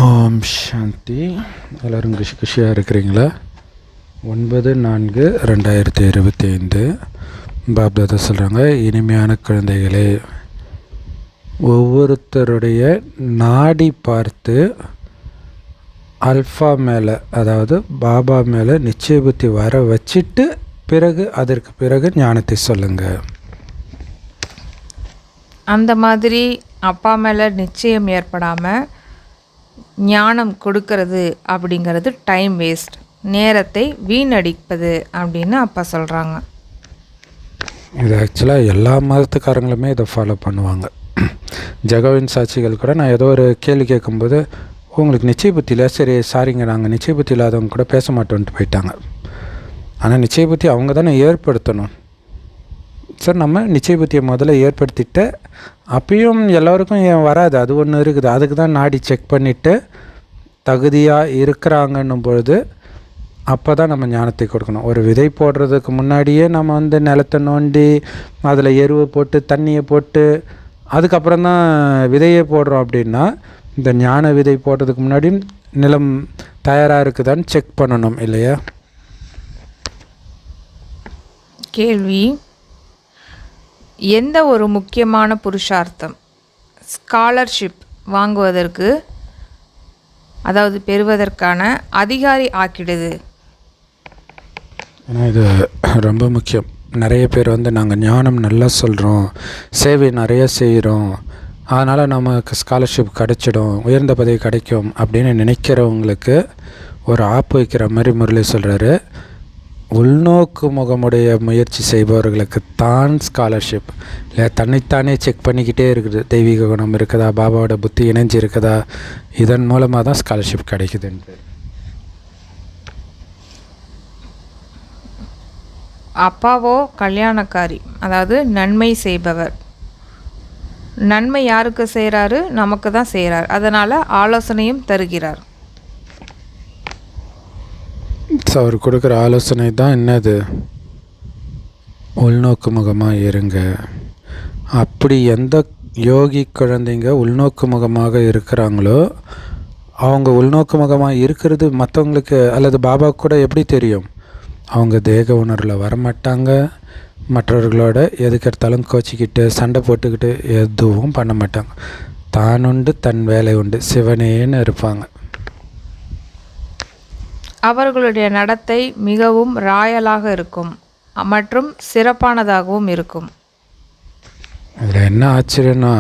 ஓம் சாந்தி. எல்லோரும் குஷியாக இருக்கிறீங்களா? 9/4/2025 பாப்தாதா சொல்கிறாங்க, இனிமையான குழந்தைகளே, ஒவ்வொருத்தருடைய நாடி பார்த்து அல்ஃபா மேலே, அதாவது பாபா மேலே நிச்சய புத்தி வர வச்சுட்டு அதற்கு பிறகு ஞானத்தை சொல்லுங்கள். அந்த மாதிரி அப்பா மேலே நிச்சயம் ஏற்படாமல் ஞானம் கொடுக்கறது அப்படிங்கிறது டைம் வேஸ்ட், நேரத்தை வீணடிப்பது அப்படின்னு அப்பா சொல்கிறாங்க. இது ஆக்சுவலாக எல்லா மதத்துக்காரங்களுமே இதை ஃபாலோ பண்ணுவாங்க. ஜெகோவின் சாட்சிகள் கூட நான் ஏதோ ஒரு கேள்வி கேட்கும்போது, உங்களுக்கு நிச்சய புத்தி இல்லை, சரி சாரிங்க, நாங்கள் நிச்சய புத்தி இல்லாதவங்க கூட பேச மாட்டோன்ட்டு போயிட்டாங்க. ஆனால் நிச்சய புத்தி அவங்க தானே ஏற்படுத்தணும். சார், நம்ம நிச்சய புத்தியை முதல்ல ஏற்படுத்திட்டு அப்பயும் எல்லோருக்கும் ஏன் வராது, அது ஒன்று இருக்குது. அதுக்கு தான் நாடி செக் பண்ணிவிட்டு தகுதியாக இருக்கிறாங்கன்னும் பொழுது அப்போ தான் நம்ம ஞானத்தை கொடுக்கணும். ஒரு விதை போடுறதுக்கு முன்னாடியே நம்ம நிலத்தை நோண்டி அதில் எருவை போட்டு தண்ணியை போட்டு அதுக்கப்புறம் தான் விதையை போடுறோம். அப்படின்னா இந்த ஞான விதை போடுறதுக்கு முன்னாடி நிலம் தயாராக இருக்குதான்னு செக் பண்ணணும் இல்லையா? கேள்வி: எந்த ஒரு முக்கியமான புருஷார்த்தம் ஸ்காலர்ஷிப் வாங்குவதற்கு, அதாவது பெறுவதற்கான அதிகாரி ஆக்கிடுது? ஏன்னா இது ரொம்ப முக்கியம். நிறைய பேர் நாங்கள் ஞானம் நல்லா சொல்கிறோம், சேவை நிறைய செய்கிறோம், அதனால் நமக்கு ஸ்காலர்ஷிப் கிடைச்சிடும், உயர்ந்த பதவி கிடைக்கும் அப்படின்னு நினைக்கிறவங்களுக்கு ஒரு ஆப்பு வைக்கிற மாதிரி முரளி சொல்கிறாரு. உள்நோக்கு முகமுடைய முயற்சி செய்பவர்களுக்கு தான் ஸ்காலர்ஷிப். இல்லை, தன்னைத்தானே செக் பண்ணிக்கிட்டே இருக்குது, தெய்வீக குணம் இருக்குதா, பாபாவோட புத்தி இணைஞ்சு இருக்குதா, இதன் மூலமாக தான் ஸ்காலர்ஷிப் கிடைக்குதுன்ட்டு. அப்பாவோ கல்யாணக்காரி, அதாவது நன்மை செய்பவர். நன்மை யாருக்கு செய்கிறாரு? நமக்கு தான் செய்கிறார். அதனால் ஆலோசனையும் தருகிறார். அவர் கொடுக்குற ஆலோசனை தான் என்னது? உள்நோக்கு முகமாக இருங்க. அப்படி எந்த யோகி குழந்தைங்க உள்நோக்கு முகமாக இருக்கிறாங்களோ, அவங்க உள்நோக்கு முகமாக இருக்கிறது மற்றவங்களுக்கு அல்லது பாபா கூட எப்படி தெரியும்? அவங்க தேக உணர்வில் வரமாட்டாங்க, மற்றவர்களோட எதுக்கெடுத்தாலும் கோச்சிக்கிட்டு சண்டை போட்டுக்கிட்டு எதுவும் பண்ண மாட்டாங்க. தான் உண்டு, தன் வேலை உண்டு, சிவனேன்னு இருப்பாங்க. அவர்களுடைய நடத்தை மிகவும் ராயலாக இருக்கும் மற்றும் சிறப்பானதாகவும் இருக்கும். இதில் என்ன ஆச்சரியன்னா,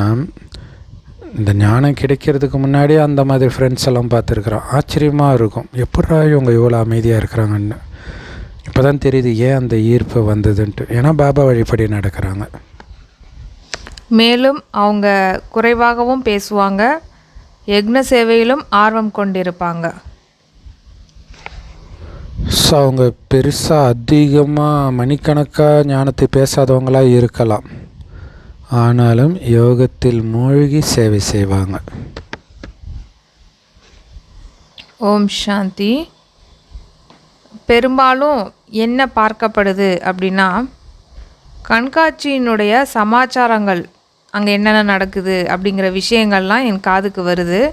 இந்த ஞானம் கிடைக்கிறதுக்கு முன்னாடி அந்த மாதிரி ஃப்ரெண்ட்ஸ் எல்லாம் பார்த்துருக்குறோம். ஆச்சரியமாக இருக்கும், எப்படா இவங்க இவ்வளோ அமைதியாக இருக்கிறாங்கன்னு. இப்போ தான் தெரியுது ஏன் அந்த ஈர்ப்பு வந்ததுன்ட்டு. ஏன்னா பாபா வழிபடி நடக்கிறாங்க. மேலும் அவங்க குறைவாகவும் பேசுவாங்க, யக்ன சேவையிலும் ஆர்வம் கொண்டிருப்பாங்க. ஸோ அவங்க பெருசாக அதிகமாக மணிக்கணக்காக ஞானத்தை பேசாதவங்களாக இருக்கலாம், ஆனாலும் யோகத்தில் மூழ்கி சேவை செய்வாங்க. ஓம் சாந்தி. பெரும்பாலும் என்ன பார்க்கப்படுது அப்படின்னா, கண்காட்சியினுடைய சமாச்சாரங்கள், அங்கே என்னென்ன நடக்குது அப்படிங்கிற விஷயங்கள்லாம் என் காதுக்கு வருது.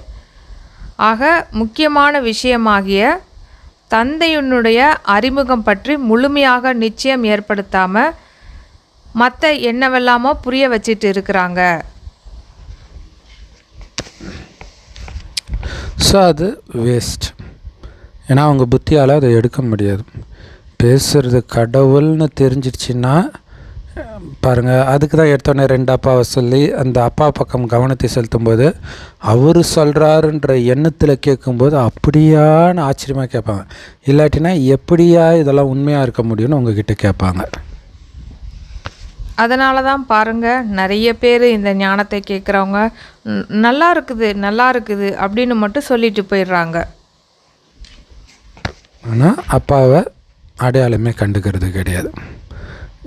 ஆக முக்கியமான விஷயமாகிய தந்தையினுடைய அறிமுகம் பற்றி முழுமையாக நிச்சயம் ஏற்படுத்தாமல் மற்ற என்னவெல்லாமோ புரிய வச்சிட்டு இருக்கிறாங்க. ஸோ அது வேஸ்ட். ஏன்னா அவங்க புத்தியால் அதை எடுக்க முடியாது. பேசுகிறது கடவுள்னு தெரிஞ்சிடுச்சின்னா பாருங்கள், அதுக்கு தான் எடுத்தோடனே 2 அப்பாவை சொல்லி அந்த அப்பா பக்கம் கவனத்தை செலுத்தும்போது அவர் சொல்கிறாருன்ற எண்ணத்தில் கேட்கும்போது அப்படியான்னு ஆச்சரியமாக கேட்பாங்க. இல்லாட்டினா எப்படியா இதெல்லாம் உண்மையாக இருக்க முடியும்னு உங்ககிட்ட கேட்பாங்க. அதனால தான் பாருங்கள், நிறைய பேர் இந்த ஞானத்தை கேட்குறவங்க நல்லா இருக்குது நல்லா இருக்குது அப்படின்னு மட்டும் சொல்லிட்டு போயிடுறாங்க. ஆனால் அப்பாவை அடையாளமே கண்டுக்கிறது கிடையாது.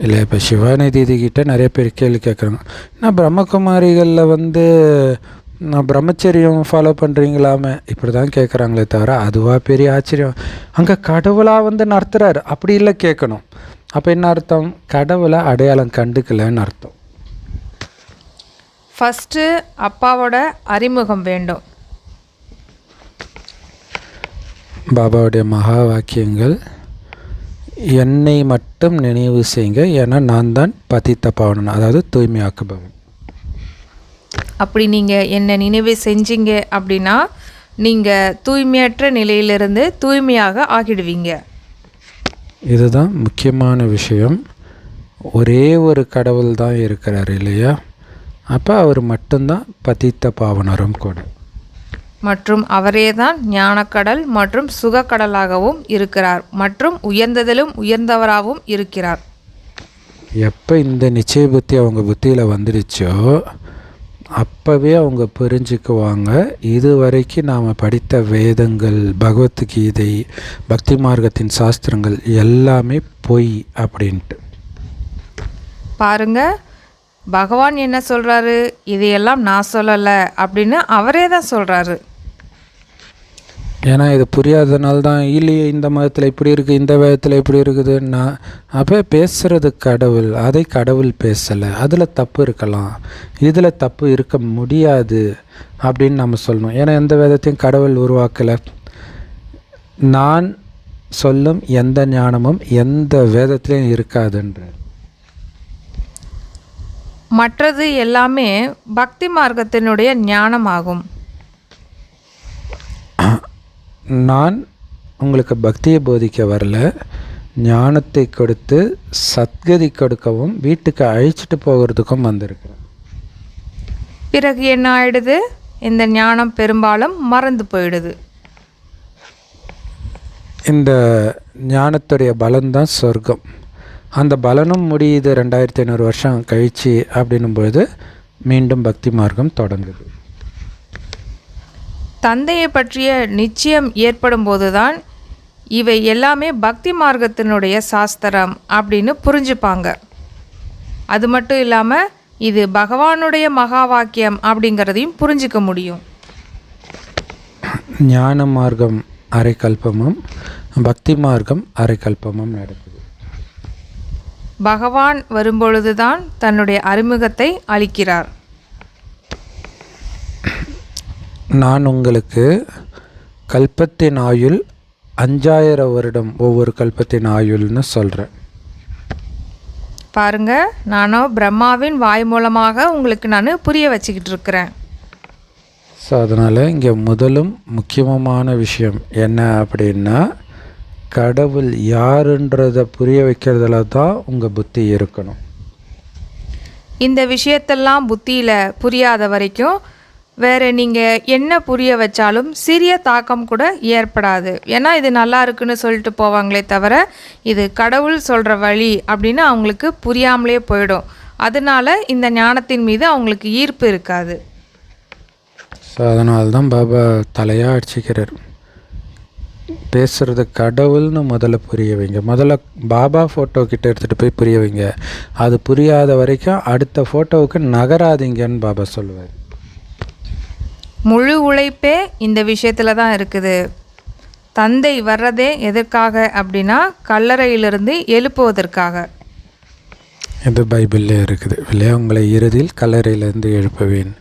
இல்லை, இப்போ சிவானி தீதிக்கிட்ட நிறைய பேர் கேள்வி கேட்குறாங்க, நான் பிரம்மகுமாரிகளில் நான் பிரம்மச்சரியம் ஃபாலோ பண்ணுறீங்களாமே, இப்படி தான் கேட்குறாங்களே தவிர அதுவாக பெரிய ஆச்சரியம். அங்கே கடவுளாக நடத்துகிறாரு அப்படி இல்லை கேட்கணும். அப்போ என்ன அர்த்தம்? கடவுளை அடையாளம் கண்டுக்கலன்னு அர்த்தம். ஃபஸ்ட்டு அப்பாவோட அறிமுகம் வேண்டும். பாபாவுடைய மகா வாக்கியங்கள், என்னை மட்டும் நினைவு செய்யுங்க, ஏன்னா நான் தான் பதித்த பாவனன், அதாவது தூய்மையாக்குபவன். அப்படி நீங்கள் என்ன நினைவு செஞ்சீங்க அப்படின்னா நீங்கள் தூய்மையற்ற நிலையிலிருந்து தூய்மையாக ஆகிடுவீங்க. இதுதான் முக்கியமான விஷயம். ஒரே ஒரு கடவுள் தான் இருக்கிறார் இல்லையா? அப்போ அவர் மட்டும்தான் பதித்த பாவனரும் கூட. மற்றும் அவரே தான் ஞானக்கடல் மற்றும் சுகக்கடலாகவும் இருக்கிறார் மற்றும் உயர்ந்ததிலும் உயர்ந்தவராகவும் இருக்கிறார். எப்போ இந்த நிச்சய புத்தி அவங்க புத்தியில் வந்துடுச்சோ அப்போவே அவங்க புரிஞ்சுக்குவாங்க, இது வரைக்கும் நாம் படித்த வேதங்கள், பகவத்கீதை, பக்தி மார்க்கத்தின் சாஸ்திரங்கள் எல்லாமே பொய் அப்படின்ட்டு. பாருங்க, பகவான் என்ன சொல்கிறாரு, இதையெல்லாம் நான் சொல்லலை அப்படின்னு அவரே தான் சொல்கிறாரு. ஏன்னா இது புரியாததுனால தான், இல்லையே இந்த மதத்தில் இப்படி இருக்குது, இந்த வேதத்தில் இப்படி இருக்குதுன்னா, அப்போ பேசுகிறது கடவுள், அதை கடவுள் பேசலை, அதில் தப்பு இருக்கலாம், இதில் தப்பு இருக்க முடியாது அப்படின்னு நம்ம சொல்லணும். ஏன்னா எந்த வேதத்தையும் கடவுள் உருவாக்கலை. நான் சொல்லும் எந்த ஞானமும் எந்த வேதத்திலையும் இருக்காதுன்ற. மற்றது எல்லாமே பக்தி மார்க்கத்தினுடைய ஞானமாகும். நான் உங்களுக்கு பக்தியை போதிக்க வரல, ஞானத்தை கொடுத்து சத்கதி கொடுக்கவும் வீட்டுக்கு அழைச்சிட்டு போகிறதுக்கும் வந்திருக்கிறேன். பிறகு என்ன ஆயிடுது, இந்த ஞானம் பெரும்பாலும் மறந்து போயிடுது. இந்த ஞானத்துடைய பலன்தான் சொர்க்கம். அந்த பலனும் முடியுது 2500 வருஷம் கழிச்சு அப்படின்னும்பொழுது மீண்டும் பக்தி மார்க்கம் தொடங்குது. தந்தையை பற்றிய நிச்சயம் ஏற்படும் போதுதான் இவை எல்லாமே பக்தி மார்க்கத்தினுடைய சாஸ்திரம் அப்படின்னு புரிஞ்சுப்பாங்க. அது மட்டும் இல்லாமல் இது பகவானுடைய மகா வாக்கியம் அப்படிங்கிறதையும் புரிஞ்சிக்க முடியும். ஞான மார்க்கம் அரைக்கல்பமும் பக்தி மார்க்கம் அரைக்கல்பமும் நடக்குது. பகவான் வரும்பொழுதுதான் தன்னுடைய அறிமுகத்தை அளிக்கிறார். நான் உங்களுக்கு கல்பத்தின் ஆயுள் 5000 வருடம், ஒவ்வொரு கல்பத்தின் ஆயுள்னு சொல்கிறேன். பாருங்க, நானும் பிரம்மாவின் வாய் மூலமாக உங்களுக்கு நான் புரிய வச்சுக்கிட்டு இருக்கிறேன். ஸோ அதனால் இங்கே முதலும் முக்கியமான விஷயம் என்ன அப்படின்னா, கடவுள் யாருன்றதை புரிய வைக்கிறதுல தான் உங்கள் புத்தி இருக்கணும். இந்த விஷயத்தெல்லாம் புத்தியில் புரியாத வரைக்கும் வேறு நீங்கள் என்ன புரிய வச்சாலும் சிறிய தாக்கம் கூட ஏற்படாது. ஏன்னா இது நல்லா இருக்குன்னு சொல்லிட்டு போவாங்களே தவிர இது கடவுள் சொல்கிற வழி அப்படின்னு அவங்களுக்கு புரியாமலே போயிடும். அதனால இந்த ஞானத்தின் மீது அவங்களுக்கு ஈர்ப்பு இருக்காது. ஸோ அதனால்தான் பாபா தலையாக அடிச்சுக்கிறார். பேசுகிறது கடவுள்னு முதல்ல புரிய வைங்க. முதல்ல பாபா ஃபோட்டோ கிட்ட எடுத்துகிட்டு போய் புரிய வைங்க. அது புரியாத வரைக்கும் அடுத்த ஃபோட்டோவுக்கு நகராதீங்கன்னு பாபா சொல்லுவார். முழு உழைப்பே இந்த விஷயத்தில் தான் இருக்குது. தந்தை வர்றதே எதற்காக அப்படின்னா கல்லறையிலிருந்து எழுப்புவதற்காக. இது பைபிள்லே இருக்குது இல்லையா? உங்களை இறுதியில் கல்லறையிலேருந்து எழுப்புவேன்.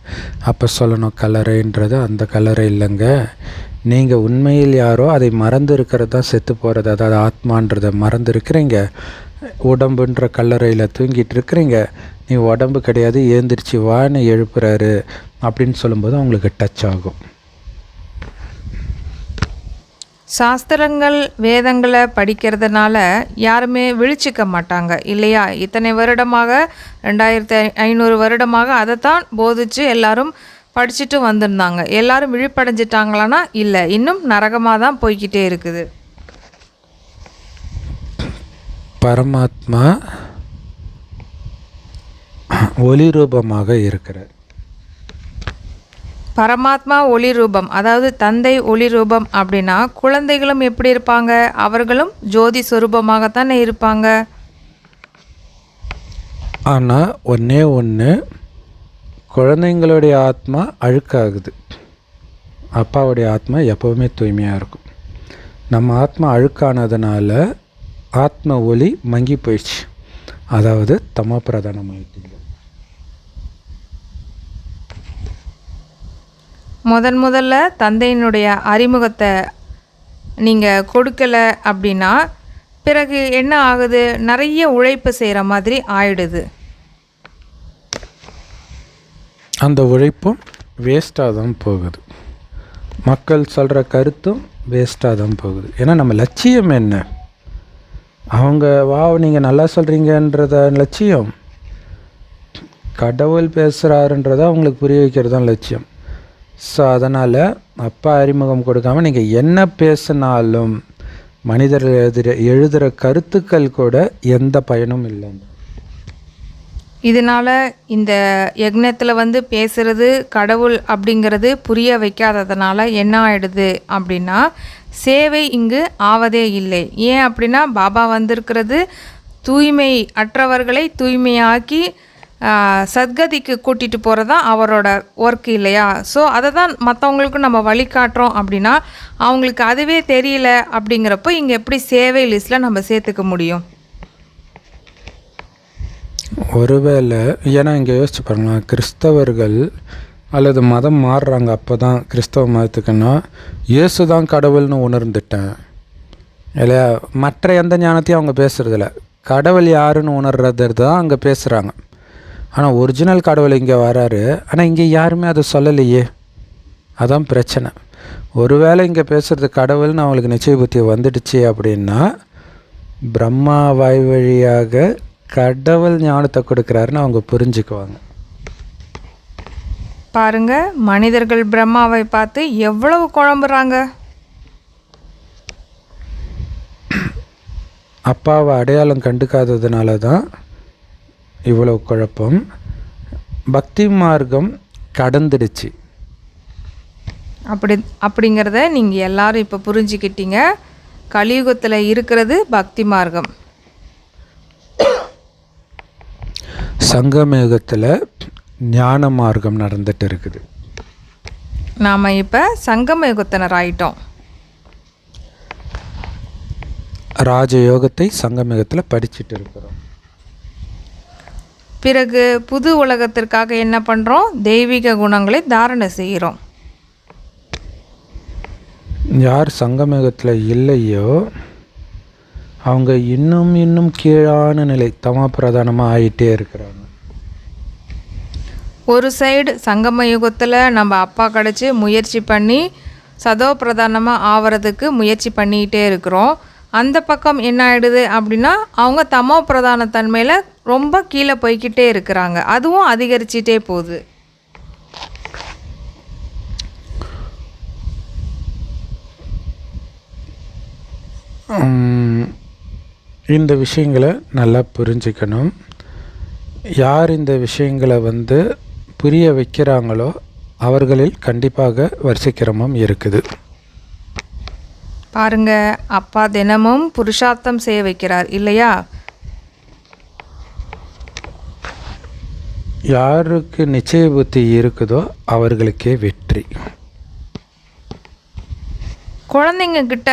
அப்போ சொல்லணும், கல்லறைன்றது அந்த கல்லறை இல்லைங்க, நீங்கள் உண்மையில் யாரோ அதை மறந்து இருக்கிறது தான் செத்து போகிறது, அதாவது ஆத்மான்றதை மறந்து இருக்கிறீங்க. உடம்புன்ற கல்லறையில் தூங்கிட்டு இருக்கிறீங்க, நீ உடம்பு கிடையாது, ஏந்திரிச்சு வான்னு எழுப்புறாரு அப்படின்னு சொல்லும்போது அவங்களுக்கு டச் ஆகும். சாஸ்திரங்கள் வேதங்களை படிக்கிறதுனால யாருமே விழிச்சிக்க மாட்டாங்க இல்லையா? இத்தனை வருடமாக 2500 வருடமாக அதைத்தான் போதிச்சு எல்லாரும் படிச்சுட்டு வந்திருந்தாங்க. எல்லாரும் விழிப்படைஞ்சிட்டாங்களான்னா இல்லை, இன்னும் நரகமாக தான் போய்கிட்டே இருக்குது. பரமாத்மா ஒளி ரூபமாக இருக்கிறார். பரமாத்மா ஒளி ரூபம், அதாவது தந்தை ஒளி ரூபம் அப்படின்னா குழந்தைகளும் எப்படி இருப்பாங்க? அவர்களும் ஜோதி சொரூபமாகத்தானே இருப்பாங்க. ஆனால் ஒன்றே ஒன்று, குழந்தைங்களுடைய ஆத்மா அழுக்காகுது, அப்பாவுடைய ஆத்மா எப்போவுமே தூய்மையாக இருக்கும். நம்ம ஆத்மா அழுக்கானதுனால ஆத்ம ஒளி மங்கி போயிடுச்சு, அதாவது தமோ பிரதானமாயிட்டீங்க. முதல்ல தந்தையினுடைய அறிமுகத்தை நீங்கள் கொடுக்கலை அப்படின்னா பிறகு என்ன ஆகுது, நிறைய உழைப்பு செய்கிற மாதிரி ஆயிடுது. அந்த உழைப்பும் வேஸ்ட்டாக தான் போகுது. மக்கள் சொல்கிற கருத்தும் வேஸ்ட்டாக தான் போகுது. ஏன்னா நம்ம லட்சியம் என்ன? அவங்க நீங்கள் நல்லா சொல்கிறீங்கன்றத லட்சியம், கடவுள் பேசுகிறாருன்றதை அவங்களுக்கு புரிய வைக்கிறது தான் லட்சியம். ஸோ அதனால் அப்பா அறிமுகம் கொடுக்காமல் நீங்கள் என்ன பேசினாலும் மனிதர்கள் எழுதுகிற கருத்துக்கள் கூட எந்த பயனும் இல்லைங்க. இதனால் இந்த யக்னத்தில் பேசுகிறது கடவுள் அப்படிங்கிறது புரிய வைக்காததுனால என்ன ஆகிடுது அப்படின்னா, சேவை இங்கு ஆவதே இல்லை. ஏன் அப்படின்னா, பாபா வந்திருக்கிறது தூய்மை அற்றவர்களை தூய்மையாக்கி சத்கதிக்கு கூட்டிகிட்டு போகிறது தான் அவரோட ஒர்க் இல்லையா? ஸோ அதை தான் மற்றவங்களுக்கும் நம்ம வழிகாட்டுறோம் அப்படின்னா, அவங்களுக்கு அதுவே தெரியல அப்படிங்கிறப்போ இங்கே எப்படி சேவை லிஸ்ட்டில் நம்ம சேர்த்துக்க முடியும்? ஒருவேளை ஏன்னா இங்கே யோசிச்சு பாருங்களேன், கிறிஸ்தவர்கள் அல்லது மதம் மாறுறாங்க. அப்போ தான் கிறிஸ்தவ மதத்துக்குன்னா இயேசு தான் கடவுள்னு உணர்ந்துட்டேன் இல்லையா? மற்ற எந்த ஞானத்தையும் அவங்க பேசுகிறதில்ல, கடவுள் யாருன்னு உணர்றது தான் அங்கே பேசுகிறாங்க. ஆனால் ஒரிஜினல் கடவுள் இங்கே வராரு, ஆனால் இங்கே யாருமே அதை சொல்லலையே. அதான் பிரச்சனை. ஒருவேளை இங்கே பேசுகிறது கடவுள்னு அவங்களுக்கு நிச்சய புத்தி வந்துடுச்சு அப்படின்னா, பிரம்மா வாய் வழியாக கடவுள் ஞானத்தை கொடுக்குறாருன்னு அவங்க புரிஞ்சுக்குவாங்க. பாருங்க, மனிதர்கள் பிரம்மாவை பார்த்து எவ்வளவு குழம்புறாங்க. அப்பாவை அடையாளம் கண்டுக்காததுனால தான் இவ்வளவு குழப்பம். பக்தி மார்க்கம் கடந்துடுச்சு அப்படிங்கிறத நீங்கள் எல்லாரும் இப்போ புரிஞ்சுக்கிட்டீங்க. கலியுகத்தில் இருக்கிறது பக்தி மார்க்கம். சங்கமயுகத்தில் ஞான மார்க்கம் நடந்துட்டு இருக்குது. நாம் இப்போ சங்கமயுகத்தினர் ஆயிட்டோம். ராஜயோகத்தை சங்கமயுகத்தில் படிச்சுட்டு இருக்கிறோம். பிறகு புது உலகத்திற்காக என்ன பண்ணுறோம்? தெய்வீக குணங்களை தாரணை செய்கிறோம். யார் சங்கமயுகத்தில் இல்லையோ அவங்க இன்னும் கீழான நிலை தமோ பிரதானமாக ஆகிட்டே இருக்கிறாங்க. ஒரு சைடு சங்கம யுகத்தில் நம்ம அப்பா கிடச்சி முயற்சி பண்ணி சதோ பிரதானமாக ஆவறதுக்கு முயற்சி பண்ணிக்கிட்டே இருக்கிறோம். அந்த பக்கம் என்ன ஆகிடுது அப்படின்னா, அவங்க தமோ பிரதான தன்மையில் ரொம்ப கீழே போய்கிட்டே இருக்கிறாங்க. அதுவும் அதிகரிச்சிட்டே போகுது. இந்த விஷயங்களை நல்லா புரிஞ்சுக்கணும். யார் இந்த விஷயங்களை புரிய வைக்கிறாங்களோ அவர்களில் கண்டிப்பாக வரிசைக்கிரமம் இருக்குது. பாருங்க, அப்பா தினமும் புருஷார்த்தம் செய்ய வைக்கிறார் இல்லையா? யாருக்கு நிச்சய புத்தி இருக்குதோ அவர்களுக்கே வெற்றி. குழந்தைங்க கிட்ட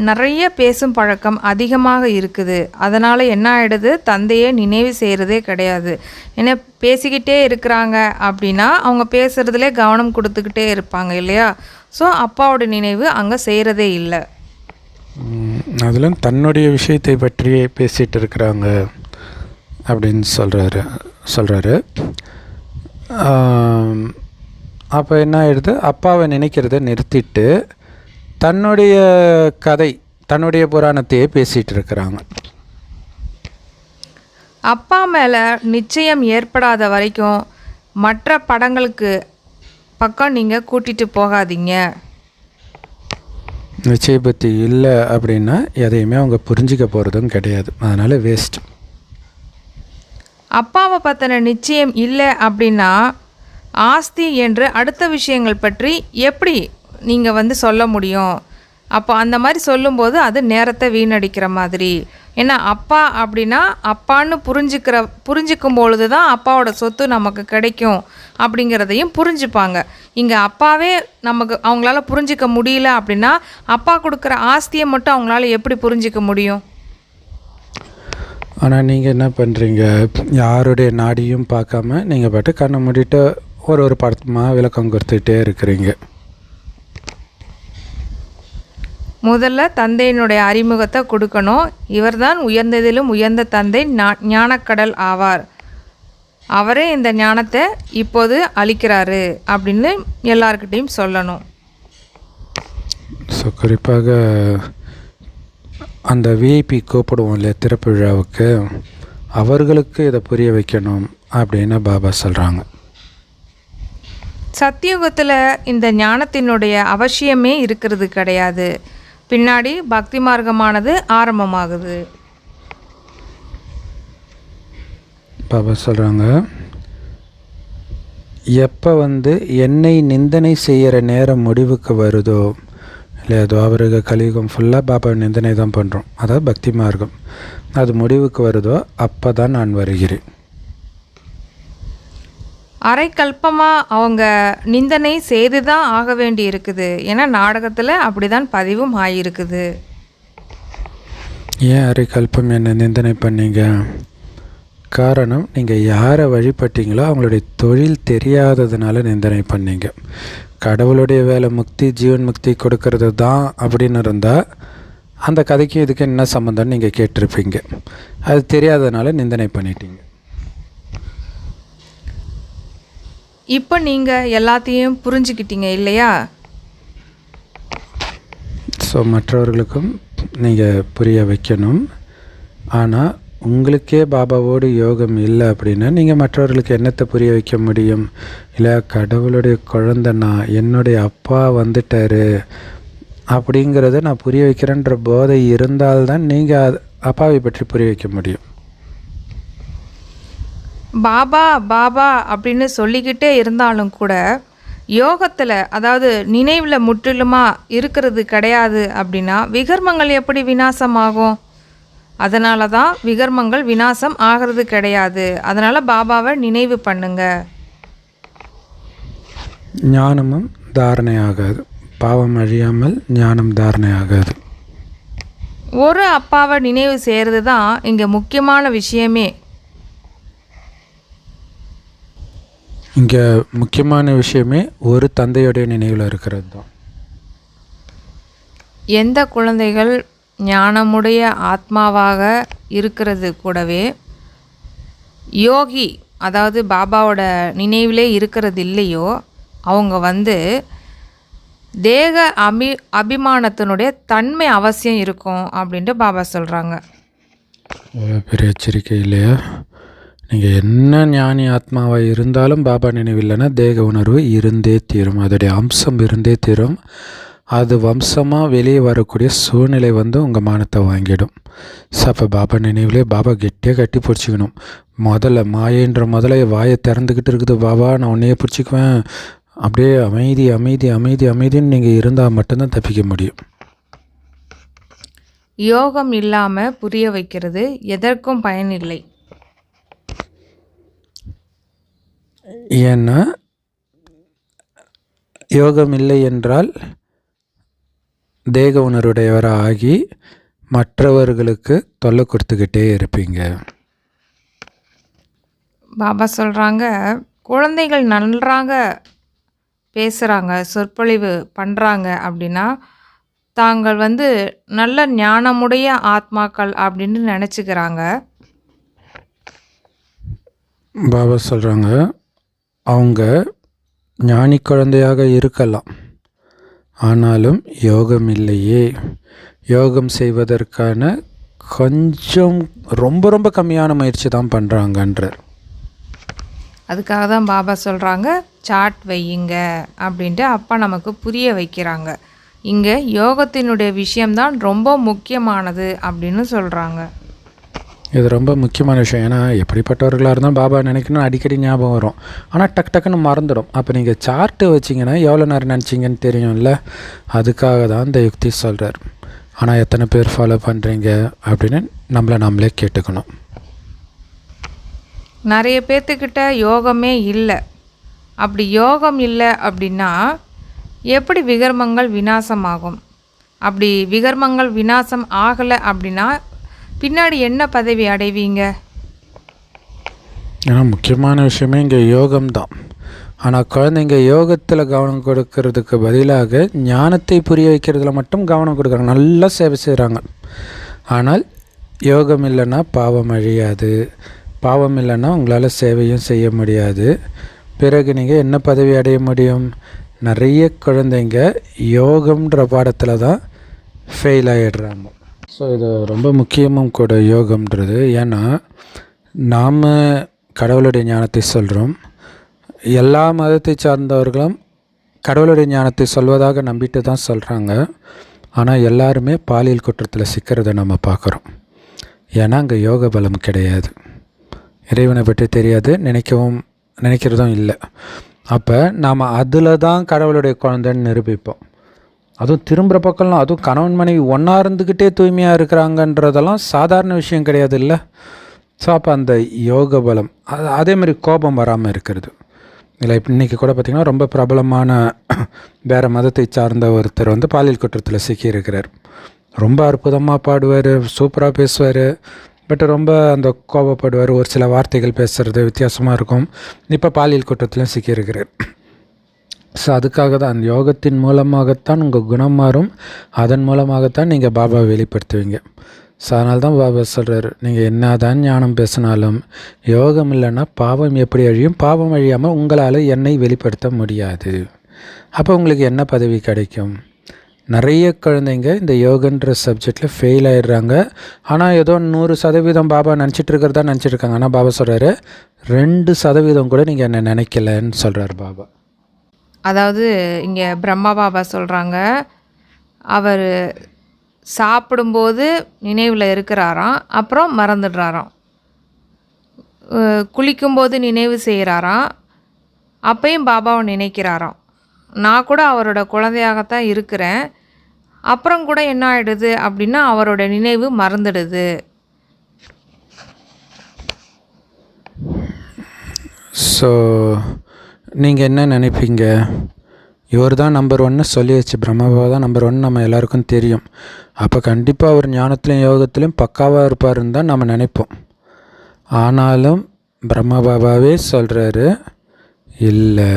நிறைய பேசும் பழக்கம் அதிகமாக இருக்குது. அதனால் என்ன ஆகிடுது, தந்தையை நினைவு செய்கிறதே கிடையாது. ஏன்னா பேசிக்கிட்டே இருக்கிறாங்க அப்படின்னா அவங்க பேசுகிறதுலே கவனம் கொடுத்துக்கிட்டே இருப்பாங்க இல்லையா? ஸோ அப்பாவோட நினைவு அங்கே செய்கிறதே இல்லை. அதில் தன்னுடைய விஷயத்தை பற்றியே பேசிகிட்டு இருக்கிறாங்க அப்படின்னு சொல்கிறாரு. அப்போ என்ன ஆகிடுது, அப்பாவை நினைக்கிறத நிறுத்திட்டு தன்னுடைய கதை தன்னுடைய புராணத்தையே பேசிகிட்டு இருக்கிறாங்க. அப்பா மேலே நிச்சயம் ஏற்படாத வரைக்கும் மற்ற படங்களுக்கு பக்கம் நீங்கள் கூட்டிகிட்டு போகாதீங்க. நிச்சய புத்தி இல்லை அப்படின்னா எதையுமே அவங்க புரிஞ்சிக்க போகிறதும் கிடையாது. அதனால் வேஸ்ட். அப்பாவை பற்றின நிச்சயம் இல்லை அப்படின்னா ஆஸ்தி என்று அடுத்த விஷயங்கள் பற்றி எப்படி நீங்கள் சொல்ல முடியும்? அப்போ அந்த மாதிரி சொல்லும்போது அது நேரத்தை வீணடிக்கிற மாதிரி. ஏன்னா அப்பா அப்படின்னா அப்பான்னு புரிஞ்சிக்கும் பொழுது தான் அப்பாவோட சொத்து நமக்கு கிடைக்கும் அப்படிங்கிறதையும் புரிஞ்சுப்பாங்க. இங்கே அப்பாவே நமக்கு அவங்களால புரிஞ்சிக்க முடியல அப்படின்னா அப்பா கொடுக்குற ஆஸ்தியை மட்டும் அவங்களால எப்படி புரிஞ்சிக்க முடியும்? ஆனால் நீங்கள் என்ன பண்ணுறீங்க, யாருடைய நாடியும் பார்க்காம நீங்கள் பாட்டு கண்ணை மூடிட்டு ஒரு படமாக விளக்கம் கொடுத்துக்கிட்டே இருக்கிறீங்க. முதல்ல தந்தையினுடைய அறிமுகத்தை கொடுக்கணும். இவர்தான் உயர்ந்ததிலும் உயர்ந்த தந்தை, ஞானக்கடல் ஆவார். அவரே இந்த ஞானத்தை இப்போது அளிக்கிறாரு அப்படின்னு எல்லார்கிட்டையும் சொல்லணும். ஸோ குறிப்பாக அந்த விஐபி கூப்பிடுவோம் இல்லையா திறப்பு விழாவுக்கு, அவர்களுக்கு இதை புரிய வைக்கணும் அப்படின்னு பாபா சொல்கிறாங்க. சத்தியுகத்தில் இந்த ஞானத்தினுடைய அவசியமே இருக்கிறது கிடையாது. பின்னாடி பக்தி மார்க்கமானது ஆரம்பமாகுது. பாபா சொல்கிறாங்க, எப்போ என்னை நிந்தனை செய்கிற நேரம் முடிவுக்கு வருதோ இல்லையா, துவாபர கலியுகம் ஃபுல்லாக பாபா நிந்தனை தான் பண்ணுறோம், அதாவது பக்தி மார்க்கம், அது முடிவுக்கு வருதோ அப்போ தான் நான் வருகிறேன். அரைக்கல்பமாக அவங்க நிந்தனை செய்து தான் ஆக வேண்டி இருக்குது. ஏன்னா நாடகத்தில் அப்படி தான் பதிவும் ஆகியிருக்குது. ஏன் அரைக்கல்பம் என்ன நிந்தனை பண்ணீங்க? காரணம், நீங்கள் யாரை வழிபட்டீங்களோ அவங்களுடைய தொழில் தெரியாததுனால நிந்தனை பண்ணீங்க. கடவுளுடைய வேலை முக்தி, ஜீவன் முக்தி கொடுக்கறது தான் அப்படின்னு இருந்தால் அந்த கதைக்கு இதுக்கு என்ன சம்மந்தம்னு நீங்கள் கேட்டிருப்பீங்க. அது தெரியாததுனால நிந்தனை பண்ணிட்டீங்க. இப்போ நீங்கள் எல்லாத்தையும் புரிஞ்சுக்கிட்டீங்க இல்லையா? ஸோ மற்றவர்களுக்கும் நீங்கள் புரிய வைக்கணும். ஆனால் உங்களுக்கே பாபாவோடு யோகம் இல்லை அப்படின்னா நீங்கள் மற்றவர்களுக்கு என்னத்தை புரிய வைக்க முடியும்? இல்லை கடவுளுடைய குழந்தை நான், என்னுடைய அப்பா வந்துட்டார் அப்படிங்கிறத நான் புரிய வைக்கிறேன்ற போதை இருந்தால்தான் நீங்கள் அப்பாவை பற்றி புரிய வைக்க முடியும். பாபா பாபா அப்படின்னு சொல்லிக்கிட்டே இருந்தாலும் கூட யோகத்தில், அதாவது நினைவில் முற்றிலுமாக இருக்கிறது கிடையாது அப்படின்னா விகர்மங்கள் எப்படி விநாசமாகும்? அதனால தான் விகர்மங்கள் விநாசம் ஆகிறது கிடையாது. அதனால் பாபாவை நினைவு பண்ணுங்க. ஞானமும் தாரணை ஆகாது. பாவம் அழியாமல் ஞானம் தாரணை ஆகாது. ஒரு அப்பாவை நினைவு செய்கிறது தான் இங்கே முக்கியமான விஷயமே. இங்கே முக்கியமான விஷயமே ஒரு தந்தையுடைய நினைவில் இருக்கிறது தான். எந்த குழந்தைகள் ஞானமுடைய ஆத்மாவாக இருக்கிறது கூடவே யோகி, அதாவது பாபாவோட நினைவிலே இருக்கிறது இல்லையோ, அவங்க தேக அபிமானத்தினுடைய தன்மை அவசியம் இருக்கும் அப்படின்ட்டு பாபா சொல்கிறாங்க. பெரிய எச்சரிக்கை இல்லையா? நீங்கள் என்ன ஞானி ஆத்மாவாக இருந்தாலும் பாபா நினைவில்லைன்னா தேக உணர்வு இருந்தே தீரும், அதோடைய அம்சம் இருந்தே தீரும். அது வம்சமாக வெளியே வரக்கூடிய சூழ்நிலை உங்கள் மானத்தை வாங்கிடும். ஸோ அப்போ பாபா நினைவிலே பாபா கெட்டியாக கட்டி பிடிச்சிக்கணும். முதல்ல மாயன்ற முதல்ல வாயை திறந்துக்கிட்டு இருக்குது, பாபா நான் உன்னையே பிடிச்சிக்குவேன், அப்படியே அமைதி அமைதி அமைதி அமைதின்னு நீங்கள் இருந்தால் மட்டும்தான் தப்பிக்க முடியும். யோகம் இல்லாமல் புரிய வைக்கிறது எதற்கும் பயனில்லை. ஏன்னா யோகம் இல்லை என்றால் தேக உணர்வுடையவராக ஆகி மற்றவர்களுக்கு தொல்லை கொடுத்துக்கிட்டே இருப்பீங்க. பாபா சொல்கிறாங்க, குழந்தைகள் நன்றாக பேசுகிறாங்க, சொற்பொழிவு பண்ணுறாங்க அப்படின்னா தாங்கள் நல்ல ஞானமுடைய ஆத்மாக்கள் அப்படின்னு நினச்சிக்கிறாங்க. பாபா சொல்கிறாங்க, அவங்க ஞானி குழந்தையாக இருக்கலாம், ஆனாலும் யோகம் இல்லையே, யோகம் செய்வதற்கான கொஞ்சம் ரொம்ப ரொம்ப கம்மியான முயற்சி தான் பண்ணுறாங்கன்றார். அதுக்காக தான் பாபா சொல்கிறாங்க சாட் வையுங்க அப்படின்ட்டு அப்பா நமக்கு புரிய வைக்கிறாங்க. இங்கே யோகத்தினுடைய விஷயம்தான் ரொம்ப முக்கியமானது அப்படின்னு சொல்கிறாங்க. இது ரொம்ப முக்கியமான விஷயம். ஏன்னா எப்படிப்பட்டவர்களாக இருந்தாலும் பாபா நினைக்கணும் அடிக்கடி ஞாபகம் வரும், ஆனால் டக்குன்னு மறந்துடும். அப்போ நீங்கள் சார்ட்டு வச்சிங்கன்னா எவ்வளோ நேரம் நினச்சிங்கன்னு தெரியும்ல, அதுக்காக தான் இந்த யுக்தி சொல்கிறார். ஆனால் எத்தனை பேர் ஃபாலோ பண்ணுறீங்க அப்படின்னு நம்மளே கேட்டுக்கணும். நிறைய பேர்த்துக்கிட்ட யோகமே இல்லை. அப்படி யோகம் இல்லை அப்படின்னா எப்படி விகர்மங்கள் விநாசமாகும்? அப்படி விகர்மங்கள் விநாசம் ஆகலை அப்படின்னா பின்னாடி என்ன பதவி அடைவீங்க? ஏன்னா முக்கியமான விஷயமே இங்கே யோகம்தான். ஆனால் குழந்தைங்க யோகத்தில் கவனம் கொடுக்கறதுக்கு பதிலாக ஞானத்தை புரிய வைக்கிறதுல மட்டும் கவனம் கொடுக்குறாங்க, நல்லா சேவை செய்கிறாங்க. ஆனால் யோகம் இல்லைன்னா பாவம் அழியாது, பாவம் இல்லைன்னா உங்களால் சேவையும் செய்ய முடியாது. பிறகு நீங்கள் என்ன பதவி அடைய முடியும்? நிறைய குழந்தைங்க யோகம்ன்ற பாடத்தில் தான் ஃபெயில் ஆகிடுறாங்க. ஸோ இது ரொம்ப முக்கியமும் கூட யோகம்ன்றது. ஏன்னா நாம் கடவுளுடைய ஞானத்தை சொல்கிறோம், எல்லா மதத்தை சார்ந்தவர்களும் கடவுளுடைய ஞானத்தை சொல்வதாக நம்பிட்டு தான் சொல்கிறாங்க. ஆனால் எல்லாருமே பாலியல் குற்றத்தில் சிக்கிறத நம்ம பார்க்குறோம். ஏன்னா அங்கே யோக பலம் கிடையாது, இறைவனை பற்றி தெரியாது, நினைக்கிறதும் இல்லை. அப்போ நாம் அதில் தான் கடவுளுடைய குழந்தைன்னு நிரூபிப்போம். அதுவும் திரும்புகிற பக்கம்லாம், அதுவும் கணவன் மனைவி ஒன்றா இருந்துக்கிட்டே தூய்மையாக இருக்கிறாங்கன்றதெல்லாம் சாதாரண விஷயம் கிடையாது இல்லை. ஸோ அப்போ அந்த யோக பலம் அதே மாதிரி கோபம் வராமல் இருக்கிறது இல்லை. இன்றைக்கி கூட பார்த்திங்கன்னா ரொம்ப பிரபலமான வேறு மதத்தை சார்ந்த ஒருத்தர் பாலியல் குற்றத்தில் சிக்கியிருக்கிறார். ரொம்ப அற்புதமாக பாடுவார், சூப்பராக பேசுவார், பட் ரொம்ப அந்த கோபப்படுவார், ஒரு சில வார்த்தைகள் பேசுகிறது வித்தியாசமாக இருக்கும். இப்போ பாலியல் குற்றத்திலும் சிக்கியிருக்கிறார். ஸோ அதுக்காக தான் அந்த யோகத்தின் மூலமாகத்தான் உங்கள் குணம் மாறும், அதன் மூலமாகத்தான் நீங்கள் பாபாவை வெளிப்படுத்துவீங்க. ஸோ அதனால தான் பாபா சொல்கிறார், நீங்கள் என்ன தான் ஞானம் பேசினாலும் யோகம் இல்லைன்னா பாவம் எப்படி அழியும்? பாவம் அழியாமல் உங்களால் என்னை வெளிப்படுத்த முடியாது. அப்போ உங்களுக்கு என்ன பதவி கிடைக்கும்? நிறைய குழந்தைங்க இந்த யோகன்ற சப்ஜெக்டில் ஃபெயில் ஆகிடுறாங்க. ஆனால் ஏதோ 100% பாபா நினச்சிட்ருக்கிறதா நினச்சிட்ருக்காங்க. ஆனால் பாபா சொல்கிறாரு 2% கூட நீங்கள் என்ன நினைக்கலன்னு சொல்கிறார் பாபா. அதாவது இங்கே பிரம்மா பாபா சொல்கிறாங்க, அவர் சாப்பிடும்போது நினைவில் இருக்கிறாராம், அப்புறம் மறந்துடுறாராம். குளிக்கும்போது நினைவு செய்கிறாராம், அப்பையும் பாபாவை நினைக்கிறாராம். நான் கூட அவரோட குழந்தையாகத்தான் இருக்கிறேன், அப்புறம் கூட என்ன ஆகிடுது அப்படின்னா அவரோட நினைவு மறந்துடுது. ஸோ நீங்கள் என்ன நினைப்பீங்க? இவர் தான் நம்பர் 1 சொல்லியாச்சு, பிரம்மாபாபா தான் நம்பர் 1 நம்ம எல்லாருக்கும் தெரியும். அப்போ கண்டிப்பாக அவர் ஞானத்துலையும் யோகத்துலையும் பக்காவாக இருப்பாருன்னு தான் நம்ம நினைப்போம். ஆனாலும் பிரம்மாபாபாவே சொல்கிறாரு, இல்லை,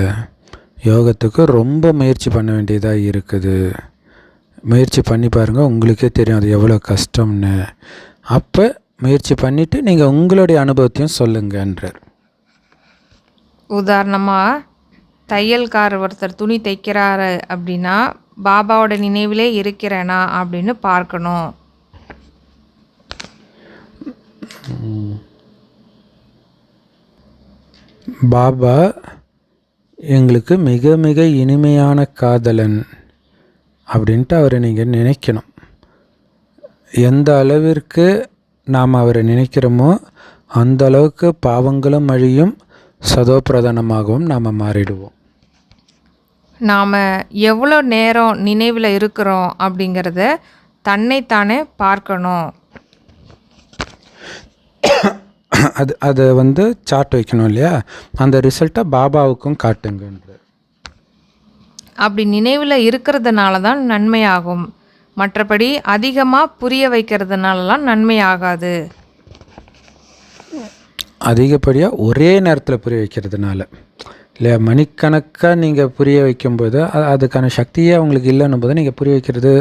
யோகத்துக்கு ரொம்ப முயற்சி பண்ண வேண்டியதாக இருக்குது, முயற்சி பண்ணி பாருங்கள், உங்களுக்கே தெரியும் அது எவ்வளோ கஷ்டம்னு. அப்போ முயற்சி பண்ணிவிட்டு நீங்கள் உங்களுடைய அனுபவத்தையும் சொல்லுங்கன்றார். உதாரணமாக தையல்காரர் ஒருத்தர் துணி தைக்கிறாரு அப்படின்னா பாபாவோட நினைவிலே இருக்கிறேனா அப்படின்னு பார்க்கணும். பாபா எங்களுக்கு மிக மிக இனிமையான காதலன் அப்படின்ட்டு அவரை நீங்கள் நினைக்கணும். எந்த அளவிற்கு நாம் அவரை நினைக்கிறோமோ அந்த அளவுக்கு பாவங்களும் அழியும், சதோப்பிரதானமாகவும் நாம் மாறிடுவோம். நாம் எவ்வளோ நேரம் நினைவில் இருக்கிறோம் அப்படிங்கிறத தன்னைத்தானே பார்க்கணும். அது சார்ட் வைக்கணும் இல்லையா? அந்த ரிசல்ட்டை பாபாவுக்கும் காட்டுங்கன்ற. அப்படி நினைவில் இருக்கிறதுனால தான் நன்மையாகும், மற்றபடி அதிகமாக புரிய வைக்கிறதுனாலலாம் நன்மையாகாது. அதிகப்படியாக ஒரே நேரத்தில் புரிய வைக்கிறதுனால இல்லையா? மணிக்கணக்காக நீங்கள் புரிய வைக்கும்போது அதுக்கான சக்தியே அவங்களுக்கு இல்லைன்னும் போது நீங்கள் புரிய வைக்கிறது,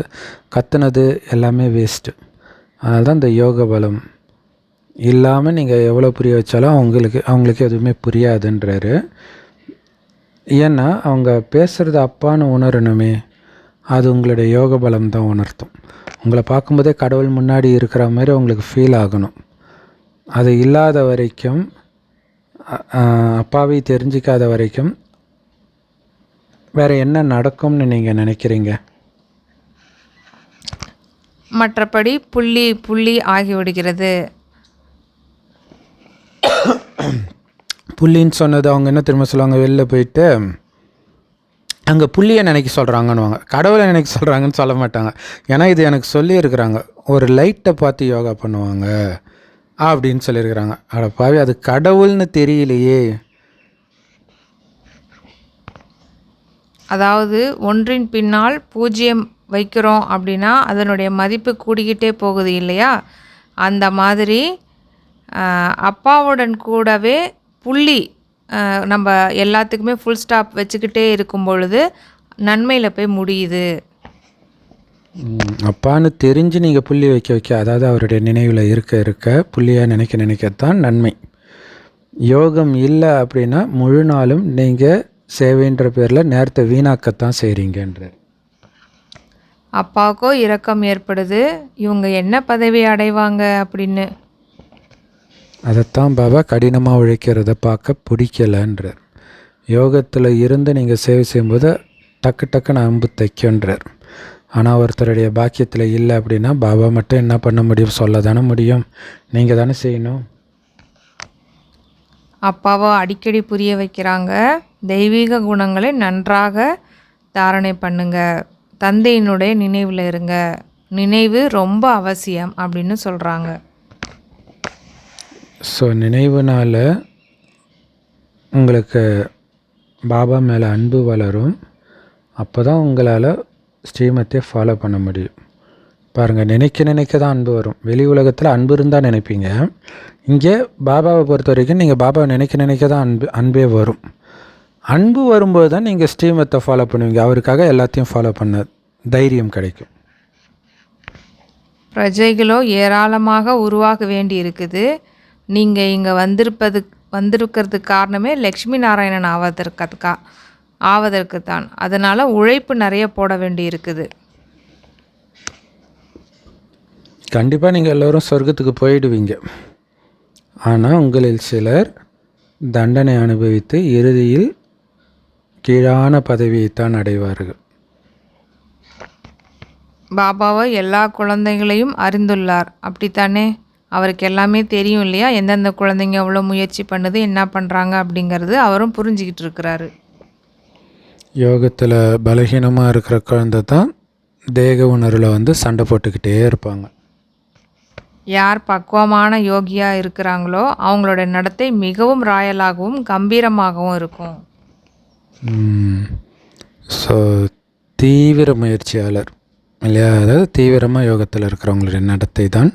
கத்துனது எல்லாமே வேஸ்ட்டு. அதனால தான் இந்த யோக பலம் இல்லாமல் நீங்கள் எவ்வளோ புரிய வச்சாலும் அவங்களுக்கு எதுவுமே புரியாதுன்றாரு. ஏன்னா அவங்க பேசுகிறது அப்பான்னு உணரணுமே, அது உங்களுடைய யோக பலம் தான் உணர்த்தும். உங்களை பார்க்கும்போதே கடவுள் முன்னாடி இருக்கிற மாதிரி உங்களுக்கு ஃபீல் ஆகணும். அது இல்லாத வரைக்கும், அப்பாவை தெரிஞ்சிக்காத வரைக்கும் வேறு என்ன நடக்கும்னு நீங்கள் நினைக்கிறீங்க? மற்றபடி புள்ளி புள்ளி ஆகிவிடுகிறது. புள்ளின்னு சொன்னது அவங்க என்ன திரும்ப சொல்லுவாங்க, வெளில போயிட்டு அங்கே புள்ளியை நினைக்க சொல்கிறாங்கன்னுவாங்க, கடவுளை நினைக்க சொல்கிறாங்கன்னு சொல்ல மாட்டாங்க. ஏன்னா இது எனக்கு சொல்லியிருக்கிறாங்க, ஒரு லைட்டை பார்த்து யோகா பண்ணுவாங்க அப்படின்னு சொல்லியிருக்கிறாங்க. அட பாவி, அது கடவுள்னு தெரியலையே. அதாவது ஒன்றின் பின்னால் 0 வைக்கிறோம் அப்படின்னா அதனுடைய மதிப்பு கூடிக்கிட்டே போகுது இல்லையா? அந்த மாதிரி அப்பாவுடன் கூடவே புள்ளி நம்ம எல்லாத்துக்குமே ஃபுல் ஸ்டாப் வச்சுக்கிட்டே இருக்கும் பொழுது நன்மையில் போய் முடியுது. அப்பான்னு தெரிஞ்சு நீங்கள் புள்ளி வைக்க வைக்க, அதாவது அவருடைய நினைவில் இருக்க இருக்க புள்ளியாக நினைக்கத்தான் நன்மை. யோகம் இல்லை அப்படின்னா முழு நாளும் நீங்கள் சேவைன்ற பேரில் நேரத்தை வீணாக்கத்தான் செய்கிறீங்கன்றார். அப்பாவுக்கோ இரக்கம் ஏற்படுது, இவங்க என்ன பதவி அடைவாங்க அப்படின்னு. அதைத்தான் பாபா கடினமாக உழைக்கிறத பார்க்க பிடிக்கலன்றார். யோகத்தில் இருந்து நீங்கள் சேவை செய்யும்போது டக்கு டக்குன்னு அம்பு தைக்கன்றார். ஆனால் ஒருத்தருடைய பாக்கியத்தில் இல்லை அப்படின்னா பாபா மட்டும் என்ன பண்ண முடியும்? சொல்ல தானே முடியும், நீங்கள் தானே செய்யணும். அப்பாவை அடிக்கடி புரிய வைக்கிறாங்க, தெய்வீக குணங்களை நன்றாக தாரணை பண்ணுங்க, தந்தையினுடைய நினைவில் இருங்க, நினைவு ரொம்ப அவசியம் அப்படின்னு சொல்கிறாங்க. ஸோ நினைவுனால் உங்களுக்கு பாபா மேலே அன்பு வளரும். அப்போ தான் உங்களால் ஸ்ரீமத்தை ஃபாலோ பண்ண முடியும். பாருங்கள், நினைக்க தான் அன்பு வரும். வெளி உலகத்தில் அன்பு இருந்தால் நினைப்பீங்க. இங்கே பாபாவை பொறுத்த வரைக்கும் நீங்கள் பாபாவை நினைக்க தான் அன்பே வரும். அன்பு வரும்போது தான் நீங்கள் ஸ்ரீமத்தை ஃபாலோ பண்ணுவீங்க. அவருக்காக எல்லாத்தையும் ஃபாலோ பண்ண தைரியம் கிடைக்கும். பிரஜைகளோ ஏராளமாக உருவாக வேண்டி இருக்குது. நீங்கள் இங்கே வந்திருக்கிறதுக்கு காரணமே லக்ஷ்மி நாராயணன் ஆவதற்கு தான். அதனால் உழைப்பு நிறைய போட வேண்டி இருக்குது. கண்டிப்பாக நீங்கள் எல்லோரும் சொர்க்கத்துக்கு போயிடுவீங்க. ஆனால் உங்களில் சிலர் தண்டனை அனுபவித்து இறுதியில் கீழான பதவியைத்தான் அடைவார்கள். பாபாவை எல்லா குழந்தைகளையும் அறிந்துள்ளார், அப்படித்தானே? அவருக்கு எல்லாமே தெரியும் இல்லையா? எந்தெந்த குழந்தைங்க எவ்வளோ முயற்சி பண்ணுது, என்ன பண்ணுறாங்க அப்படிங்கிறது அவரும் புரிஞ்சிக்கிட்டு இருக்கிறாரு. யோகத்தில் பலகீனமாக இருக்கிற குழந்தை தான் தேக உணர்வில் சண்டை போட்டுக்கிட்டே இருப்பாங்க. யார் பக்குவமான யோகியாக இருக்கிறாங்களோ அவங்களோட நடத்தை மிகவும் ராயலாகவும் கம்பீரமாகவும் இருக்கும். ஸோ தீவிர முயற்சியாளர் இல்லையா? அதாவது தீவிரமாக யோகத்தில் இருக்கிறவங்களுடைய நடத்தை தான்,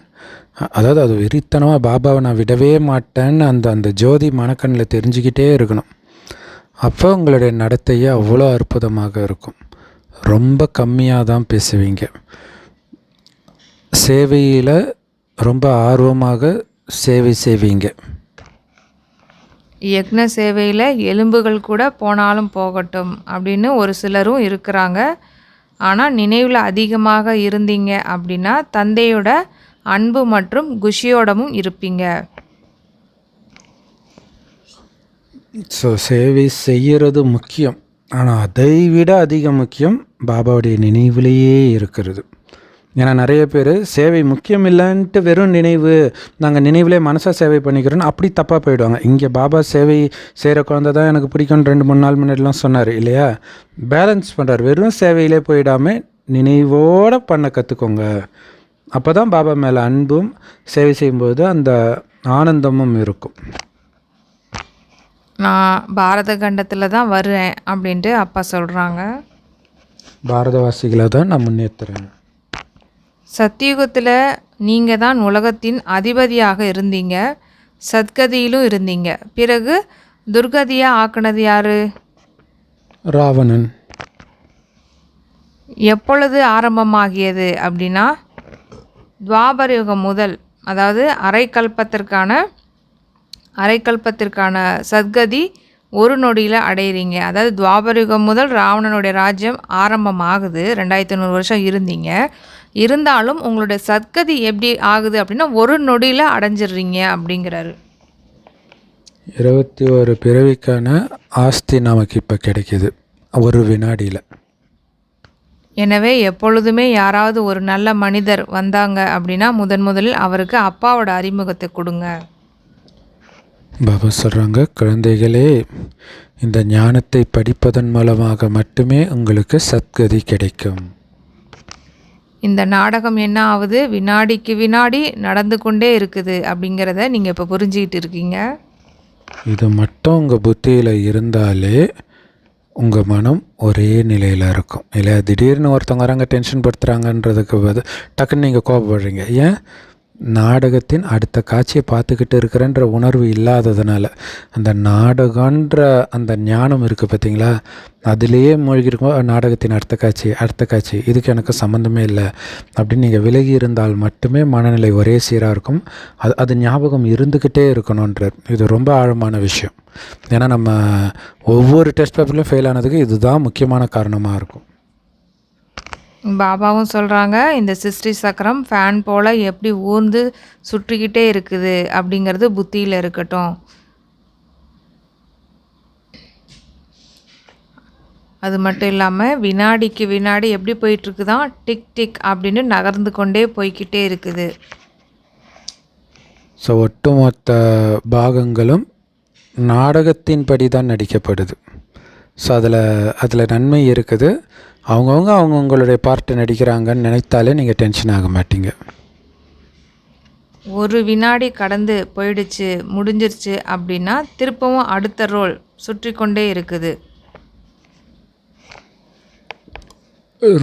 அதாவது அது வெறித்தனமாக பாபாவை நான் விடவே மாட்டேன்னு அந்த ஜோதி மனக்கண்ணில் தெரிஞ்சுக்கிட்டே இருக்கணும். அப்போ உங்களுடைய நடத்தையே அவ்வளோ அற்புதமாக இருக்கும். ரொம்ப கம்மியாக தான் பேசுவீங்க. சேவையில் ரொம்ப ஆர்வமாக சேவை செய்வீங்க. யக்ன சேவையில் எலும்புகள் கூட போனாலும் போகட்டும் அப்படின்னு ஒரு சிலரும் இருக்கிறாங்க. ஆனால் நினைவில் அதிகமாக இருந்தீங்க அப்படின்னா தந்தையோட அன்பு மற்றும் குஷியோடமும் இருப்பீங்க. ஸோ சேவை செய்கிறது முக்கியம், ஆனால் அதை விட அதிக முக்கியம் பாபாவுடைய நினைவிலேயே இருக்கிறது. ஏன்னா நிறைய பேர் சேவை முக்கியம் இல்லைன்ட்டு வெறும் நினைவு, நாங்கள் நினைவிலே மனசாக சேவை பண்ணிக்கிறோன்னு அப்படி தப்பாக போயிடுவாங்க. இங்கே பாபா சேவை செய்கிற குழந்தை தான் எனக்கு பிடிக்கும்னு 2-3 நாள் முன்னாடிலாம் சொன்னார் இல்லையா? பேலன்ஸ் பண்ணுறார். வெறும் சேவையிலே போயிடாமல் நினைவோடு பண்ண கற்றுக்கோங்க. அப்போ தான் பாபா மேலே அன்பும் சேவை செய்யும்போது அந்த ஆனந்தமும் இருக்கும். நான் பாரத கண்டத்தில் தான் வருவேன் அப்படின்ட்டு அப்பா சொல்கிறாங்க. பாரதவாசிகளை தான் நான் முன்னேற்றுறேன். சத்தியுகத்தில் நீங்கள் தான் உலகத்தின் அதிபதியாக இருந்தீங்க, சத்கதியிலும் இருந்தீங்க. பிறகு துர்கதியாக ஆக்குனது யார்? ராவணன். எப்பொழுது ஆரம்பமாகியது அப்படின்னா துவாபர யுகம் முதல், அதாவது அரைக்கல்பத்திற்கான சத்கதி ஒரு நொடியில் அடையிறீங்க. அதாவது துவாபர யுகம் முதல் ராவணனுடைய ராஜ்யம் ஆரம்பமாகுது. 2500 வருஷம் இருந்தீங்க. இருந்தாலும் உங்களுடைய சத்கதி எப்படி ஆகுது அப்படின்னா ஒரு நொடியில் அடைஞ்சிடுறீங்க அப்படிங்கிறாரு. 21 பிறவிக்கான ஆஸ்தி நமக்கு இப்போ கிடைக்கிது ஒரு வினாடியில். எனவே எப்பொழுதுமே யாராவது ஒரு நல்ல மனிதர் வந்தாங்க அப்படின்னா முதலில் அவருக்கு அப்பாவோட அறிமுகத்தை கொடுங்க. பாபா சொல்கிறாங்க, குழந்தைகளே, இந்த ஞானத்தை படிப்பதன் மூலமாக மட்டுமே உங்களுக்கு சத்கதி கிடைக்கும். இந்த நாடகம் என்ன ஆகுது? வினாடிக்கு வினாடி நடந்து கொண்டே இருக்குது அப்படிங்கிறத நீங்கள் இப்போ புரிஞ்சுக்கிட்டு இருக்கீங்க. இது மட்டும் உங்கள் புத்தியில் இருந்தாலே உங்கள் மனம் ஒரே நிலையில் இருக்கும் இல்லையா? திடீர்னு ஒருத்தவங்க வராங்க டென்ஷன் படுத்துகிறாங்கன்றதுக்கு டக்குன்னு நீங்கள் கோபப்படுறீங்க. ஏன்? நாடகத்தின் அடுத்த காட்சியை பார்த்துக்கிட்டு இருக்கிறேன்ற உணர்வு இல்லாததுனால, அந்த நாடகன்ற அந்த ஞானம் இருக்குது பார்த்தீங்களா, அதிலேயே மூழ்கிருக்கும். நாடகத்தின் அடுத்த காட்சி இதுக்கு எனக்கு சம்மந்தமே இல்லை அப்படின்னு நீங்கள் விலகி இருந்தால் மட்டுமே மனநிலை ஒரே சீராக இருக்கும். அது ஞாபகம் இருந்துக்கிட்டே இருக்கணுன்றார். இது ரொம்ப ஆழமான விஷயம். ஏன்னா நம்ம ஒவ்வொரு டெஸ்ட் பேப்பர்லையும் ஃபெயில் ஆனதுக்கு இதுதான் முக்கியமான காரணமாக இருக்கும். பாபாவும் சொல்கிறாங்க, இந்த சிருஷ்டி சக்கரம் ஃபேன் போல் எப்படி ஊர்ந்து சுற்றிக்கிட்டே இருக்குது அப்படிங்கிறது புத்தியில் இருக்கட்டும். அது மட்டும் இல்லாமல் வினாடிக்கு வினாடி எப்படி போயிட்டுருக்குதான், டிக் டிக் அப்படின்னு நகர்ந்து கொண்டே போய்கிட்டே இருக்குது. ஸோ ஒட்டுமொத்த பாகங்களும் நாடகத்தின்படி தான் நடிக்கப்படுது. ஸோ அதில் நன்மை இருக்குது. அவங்கவுங்களுடைய பார்ட்டு நடிக்கிறாங்கன்னு நினைத்தாலே நீங்கள் டென்ஷன் ஆக மாட்டீங்க. ஒரு வினாடி கடந்து போயிடுச்சு, முடிஞ்சிருச்சு அப்படின்னா திருப்பவும் அடுத்த ரோல் சுற்றி கொண்டே இருக்குது.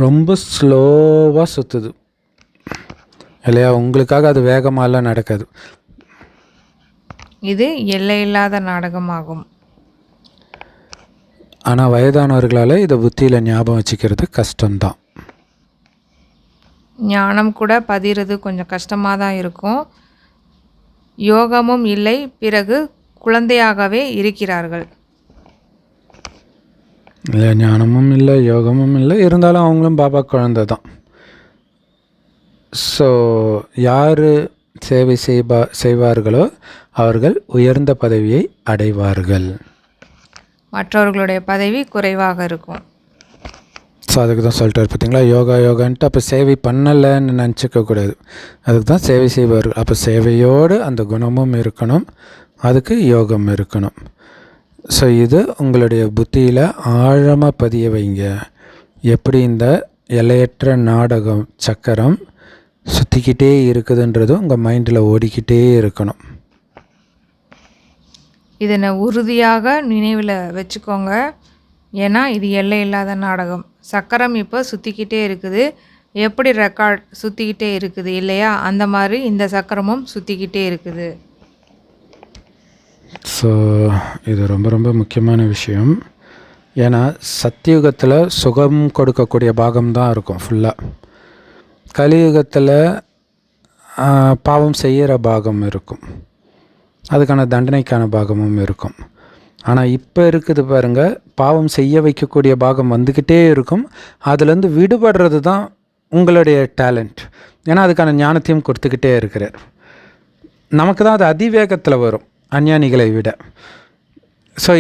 ரொம்ப ஸ்லோவாக சுற்றுது இல்லையா? உங்களுக்காக அது வேகமாகலாம் நடக்காது. இது எல்லையில்லாத நாடகமாகும். ஆனால் வயதானவர்களால் இதை புத்தியில் ஞாபகம் வச்சுக்கிறது கஷ்டம்தான். ஞானம் கூட பதிகிறது கொஞ்சம் கஷ்டமாக தான் இருக்கும். யோகமும் இல்லை, பிறகு குழந்தையாகவே இருக்கிறார்கள். இல்லை, ஞானமும் இல்லை, யோகமும் இல்லை, இருந்தாலும் அவங்களும் பாபா குழந்தை தான். ஸோ யார் சேவை செய்வார்களோ அவர்கள் உயர்ந்த பதவியை அடைவார்கள். மற்றவர்களுடைய பதவி குறைவாக இருக்கும். ஸோ அதுக்கு தான் சொல்லிட்டார் பார்த்தீங்களா, யோகான்ட்டு. அப்போ சேவை பண்ணலைன்னு நினச்சிக்கக்கூடாது. அதுக்கு தான் சேவை செய்வார்கள். அப்போ சேவையோடு அந்த குணமும் இருக்கணும், அதுக்கு யோகம் இருக்கணும். ஸோ இது உங்களுடைய புத்தியில் ஆழமாக பதிய வைங்க. எப்படி இந்த எல்லையற்ற நாடகம் சக்கரம் சுற்றிக்கிட்டே இருக்குதுன்றது உங்கள் மைண்டில் ஓடிக்கிட்டே இருக்கணும். இதனை உறுதியாக நினைவில் வச்சுக்கோங்க. ஏன்னா இது எல்லை இல்லாத நாடகம். சக்கரம் இப்போ சுற்றிக்கிட்டே இருக்குது. எப்படி ரெக்கார்ட் சுற்றிக்கிட்டே இருக்குது இல்லையா, அந்த மாதிரி இந்த சக்கரமும் சுற்றிக்கிட்டே இருக்குது. ஸோ இது ரொம்ப ரொம்ப முக்கியமான விஷயம். ஏன்னா சத்தியுகத்தில் சுகம் கொடுக்கக்கூடிய பாகம்தான் இருக்கும் ஃபுல்லாக. கலியுகத்தில் பாவம் செய்கிற பாகம் இருக்கும், அதுக்கான தண்டனைக்கான பாகமும் இருக்கும். ஆனால் இப்போ இருக்குது பாருங்கள், பாவம் செய்ய வைக்கக்கூடிய பாகம் வந்துக்கிட்டே இருக்கும். அதுலேருந்து விடுபடுறது தான் உங்களுடைய டேலண்ட். ஏன்னா அதுக்கான ஞானத்தையும் கொடுத்துக்கிட்டே இருக்கிறார். நமக்கு தான் அது அதிவேகத்தில் வரும் அஞ்ஞானிகளை விட. ஸோ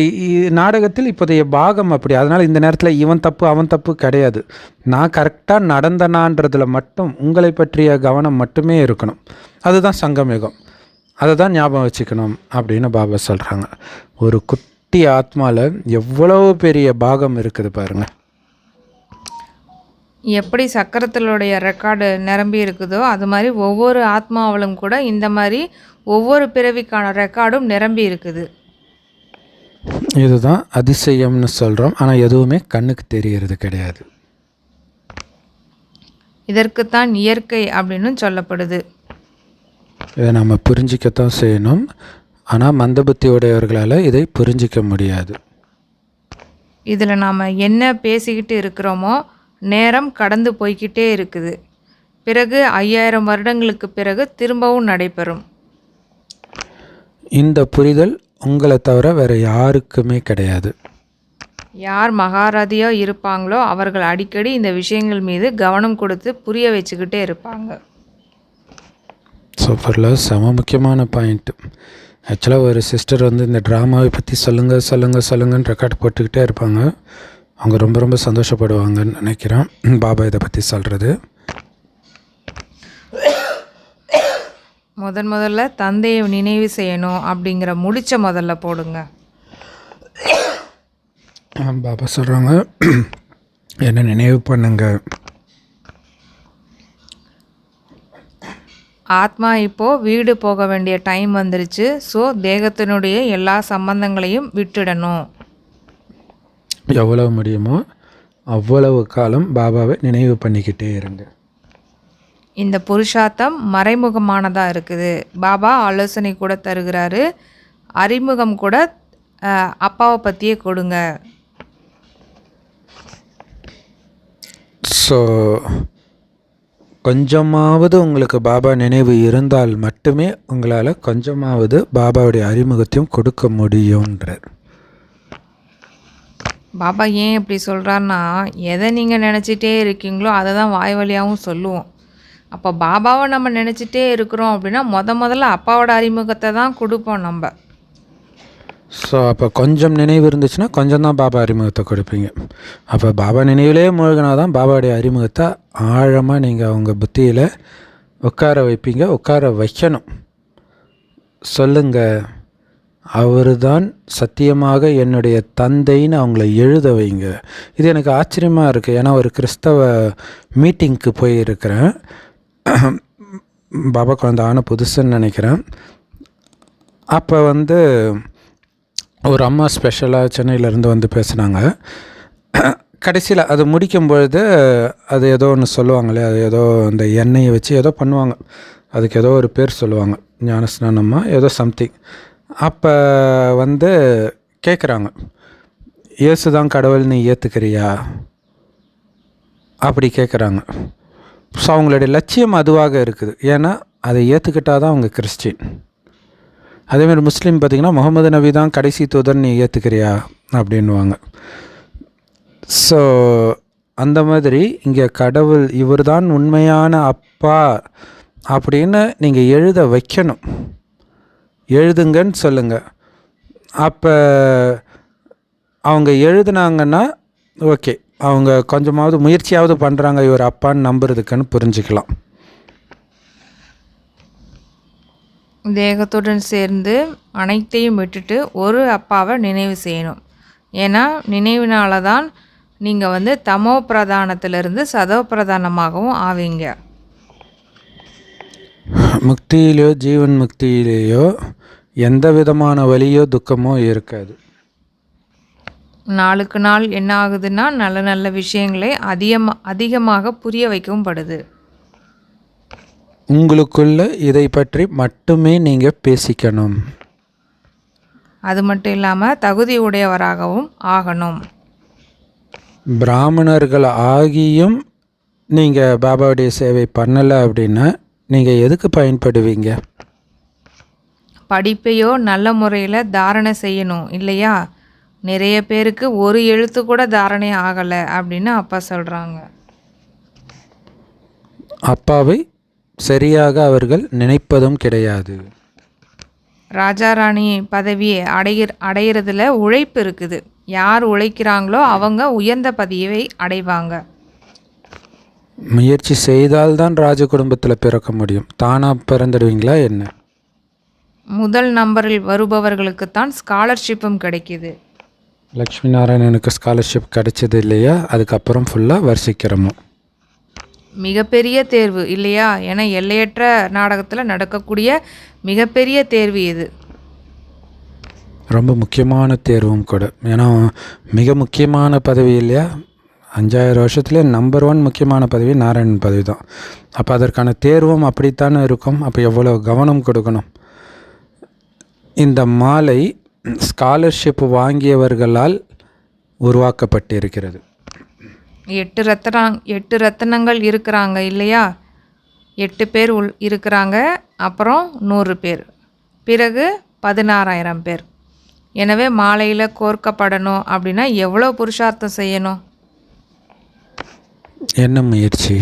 நாடகத்தில் இப்போதைய பாகம் அப்படி. அதனால் இந்த நேரத்தில் இவன் தப்பு அவன் தப்பு கிடையாது. நான் கரெக்டாக நடந்தனான்றதில் மட்டும் உங்களை பற்றிய கவனம் மட்டுமே இருக்கணும். அதுதான் சங்கமயுகம். அதை தான் ஞாபகம் வச்சுக்கணும் அப்படின்னு பாபா சொல்கிறாங்க. ஒரு குட்டி ஆத்மாவில் எவ்வளோ பெரிய பாகம் இருக்குது பாருங்கள். எப்படி சக்கரத்தினுடைய ரெக்கார்டு நிரம்பி இருக்குதோ அது மாதிரி ஒவ்வொரு ஆத்மாவிலும் கூட இந்த மாதிரி ஒவ்வொரு பிறவிக்கான ரெக்கார்டும் நிரம்பி இருக்குது. இதுதான் அதிசயம்னு சொல்கிறோம். ஆனால் எதுவுமே கண்ணுக்கு தெரியறது கிடையாது. இதற்குத்தான் இயற்கை அப்படின்னு சொல்லப்படுது. இதை நம்ம புரிஞ்சிக்கத்தான் செய்யணும். ஆனால் மந்தபுத்தி உடையவர்களால் இதை புரிஞ்சிக்க முடியாது. இதில் நாம் என்ன பேசிக்கிட்டு இருக்கிறோமோ நேரம் கடந்து போய்கிட்டே இருக்குது. பிறகு 5000 வருடங்களுக்கு பிறகு திரும்பவும் நடைபெறும். இந்த புரிதல் உங்களை தவிர வேறு யாருக்குமே கிடையாது. யார் மகாரதியோ இருப்பாங்களோ அவர்கள் அடிக்கடி இந்த விஷயங்கள் மீது கவனம் கொடுத்து புரிய வச்சுக்கிட்டே இருப்பாங்க. சூப்பரில் செம முக்கியமான பாயிண்ட்டு. ஆக்சுவலாக ஒரு சிஸ்டர் இந்த ட்ராமாவை பற்றி சொல்லுங்கன்னு ரெக்கார்ட் போட்டுக்கிட்டே இருப்பாங்க. அவங்க ரொம்ப ரொம்ப சந்தோஷப்படுவாங்கன்னு நினைக்கிறேன் பாபா இதை பற்றி சொல்கிறது. முதல்ல தந்தையை நினைவு செய்யணும் அப்படிங்கிற முடிச்ச முதல்ல போடுங்க. பாபா சொல்கிறாங்க, என்ன நினைவு பண்ணுங்க. ஆத்மா இப்போது வீடு போக வேண்டிய டைம் வந்துருச்சு. ஸோ தேகத்தினுடைய எல்லா சம்பந்தங்களையும் விட்டுடணும். எவ்வளவு முடியுமோ அவ்வளவு காலம் பாபாவை நினைவு பண்ணிக்கிட்டே இருங்க. இந்த புருஷார்த்தம் மறைமுகமானதாக இருக்குது. பாபா ஆலோசனை கூட தருகிறாரு. அறிமுகம் கூட அப்பாவை பற்றியே கொடுங்க. ஸோ கொஞ்சமாவது உங்களுக்கு பாபா நினைவு இருந்தால் மட்டுமே உங்களால் கொஞ்சமாவது பாபாவுடைய அறிமுகத்தையும் கொடுக்க முடியுன்றார். பாபா ஏன் இப்படி சொல்கிறாருன்னா, எதை நீங்கள் நினச்சிட்டே இருக்கீங்களோ அதை தான் வாய் வழியாகவும் சொல்லுவோம். அப்போ பாபாவை நம்ம நினச்சிட்டே இருக்கிறோம் அப்படின்னா முதல்ல அப்பாவோட அறிமுகத்தை தான் கொடுப்போம் நம்ம. ஸோ அப்போ கொஞ்சம் நினைவு இருந்துச்சுன்னா கொஞ்சம் தான் பாபா அறிமுகத்தை கொடுப்பீங்க. அப்போ பாபா நினைவிலே மூழ்கினா தான் பாபாவுடைய அறிமுகத்தை ஆழமாக நீங்கள் அவங்க புத்தியில் உட்கார வைப்பீங்க. உட்கார வைக்கணும். சொல்லுங்கள், அவர் தான் சத்தியமாக என்னுடைய தந்தைன்னு அவங்கள எழுத வைங்க. இது எனக்கு ஆச்சரியமாக இருக்குது. ஏன்னா ஒரு கிறிஸ்தவ மீட்டிங்க்கு போயிருக்கிறேன். பாபா குழந்தை ஆன புதுசுன்னு நினைக்கிறேன். அப்போ ஒரு அம்மா ஸ்பெஷலாக சென்னையிலேருந்து வந்து பேசுனாங்க. கடைசியில் அது முடிக்கும்பொழுது அது ஏதோ ஒன்று சொல்லுவாங்களே, அது ஏதோ அந்த எண்ணெயை வச்சு ஏதோ பண்ணுவாங்க. அதுக்கு ஏதோ ஒரு பேர் சொல்லுவாங்க, ஞானஸ்நானம்மா ஏதோ சம்திங். அப்போ கேட்குறாங்க, இயேசு தான் கடவுள் நீ ஏற்றுக்கிறியா அப்படி கேட்குறாங்க. ஸோ அவங்களுடைய லட்சியம் அதுவாக இருக்குது. ஏன்னா அதை ஏற்றுக்கிட்டால் தான் அவங்க கிறிஸ்டின். அதேமாதிரி முஸ்லீம் பார்த்திங்கன்னா முகமது நபி தான் கடைசி தூதர் நீ ஏற்றுக்கிறியா அப்படின்வாங்க. ஸோ அந்த மாதிரி இங்கே கடவுள் இவர் தான் உண்மையான அப்பா அப்படின்னு நீங்கள் எழுத வைக்கணும். எழுதுங்கன்னு சொல்லுங்கள். அப்போ அவங்க எழுதுனாங்கன்னா ஓகே, அவங்க கொஞ்சமாவது முயற்சியாவது பண்ணுறாங்க இவர் அப்பான்னு நம்புறதுக்குன்னு புரிஞ்சுக்கலாம். தேகத்துடன் சேர்ந்து அனைத்தையும் விட்டுட்டு ஒரு அப்பாவை நினைவு செய்யணும். ஏன்னா நினைவினால தான் நீங்கள் தமோ பிரதானத்திலிருந்து சதோ பிரதானமாகவும் ஆவீங்க. முக்தியிலையோ ஜீவன் முக்தியிலேயோ எந்த விதமான வலியோ துக்கமோ இருக்காது. நாளுக்கு நாள் என்ன ஆகுதுன்னா நல்ல நல்ல விஷயங்களை அதிகமாக புரிய வைக்கவும் படுது. உங்களுக்குள்ள இதை பற்றி மட்டுமே நீங்கள் பேசிக்கணும். அது மட்டும் இல்லாமல் தகுதி உடையவராகவும் ஆகணும். பிராமணர்கள் ஆகியும் நீங்கள் பாபாவுடைய சேவை பண்ணலை அப்படின்னா நீங்கள் எதுக்கு பயன்படுவீங்க? படிப்பையோ நல்ல முறையில் தாரணை செய்யணும் இல்லையா? நிறைய பேருக்கு ஒரு எழுத்து கூட தாரணை ஆகலை அப்படின்னு அப்பா சொல்கிறாங்க. அப்பாவை சரியாக அவர்கள் நினைப்பதும் கிடையாது. ராஜா ராணி பதவியை அடையிறதுல உழைப்பு இருக்குது. யார் உழைக்கிறாங்களோ அவங்க உயர்ந்த பதவியை அடைவாங்க. முயற்சி செய்தால்தான் ராஜ குடும்பத்தில் பிறக்க முடியும். தானாக பிறந்துடுவீங்களா என்ன? முதல் நம்பரில் வருபவர்களுக்குத்தான் ஸ்காலர்ஷிப்பும் கிடைக்கிது. லக்ஷ்மி நாராயணனுக்கு ஸ்காலர்ஷிப் கிடைச்சது இல்லையா? அதுக்கப்புறம் ஃபுல்லாக வர்ஷிக்கிறமும் மிகப்பெரிய தேர்வு இல்லையா? ஏன்னா எல்லையற்ற நாடகத்தில் நடக்கக்கூடிய மிகப்பெரிய தேர்வு இது. ரொம்ப முக்கியமான தேர்வும் கூட. ஏன்னா மிக முக்கியமான பதவி இல்லையா? 5000 வருஷத்துலேயே நம்பர் 1 முக்கியமான பதவி நாராயணன் பதவி தான். அப்போ அதற்கான தேர்வும் அப்படித்தானே இருக்கும். அப்போ எவ்வளோ கவனம் கொடுக்கணும். இந்த மாலை ஸ்காலர்ஷிப் வாங்கியவர்களால் உருவாக்கப்பட்டிருக்கிறது. 8 ரத்தினங்கள் இருக்கிறாங்க இல்லையா? 8 பேர் இருக்கிறாங்க. அப்புறம் 100 பேர், பிறகு 16,000 பேர். எனவே மாலையில் கோர்க்கப்படணும் அப்படின்னா எவ்வளோ புருஷார்த்தம் செய்யணும்? என்ன முயற்சி?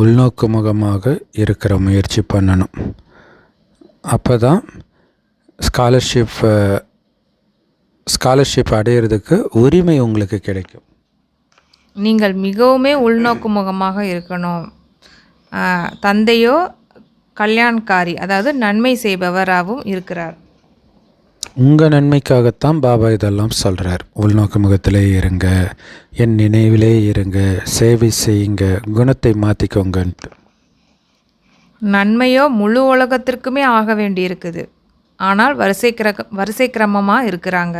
உள்நோக்கு முகமாக இருக்கிற முயற்சி பண்ணணும். அப்போ தான் ஸ்காலர்ஷிப் அடையிறதுக்கு உரிமை உங்களுக்கு கிடைக்கும். நீங்கள் மிகவுமே உள்நோக்கு முகமாக இருக்கணும். தந்தையோ கல்யாண்காரி, அதாவது நன்மை செய்பவராகவும் இருக்கிறார். உங்கள் நன்மைக்காகத்தான் பாபா இதெல்லாம் சொல்கிறார். உள்நோக்கு முகத்திலே இருங்க, என் நினைவிலே இருங்க, சேவை செய்யுங்க, குணத்தை மாற்றிக்கோங்கன்ட்டு. நன்மையோ முழு உலகத்திற்குமே ஆக வேண்டி இருக்குது. ஆனால் வரிசை கிரமமாக இருக்கிறாங்க.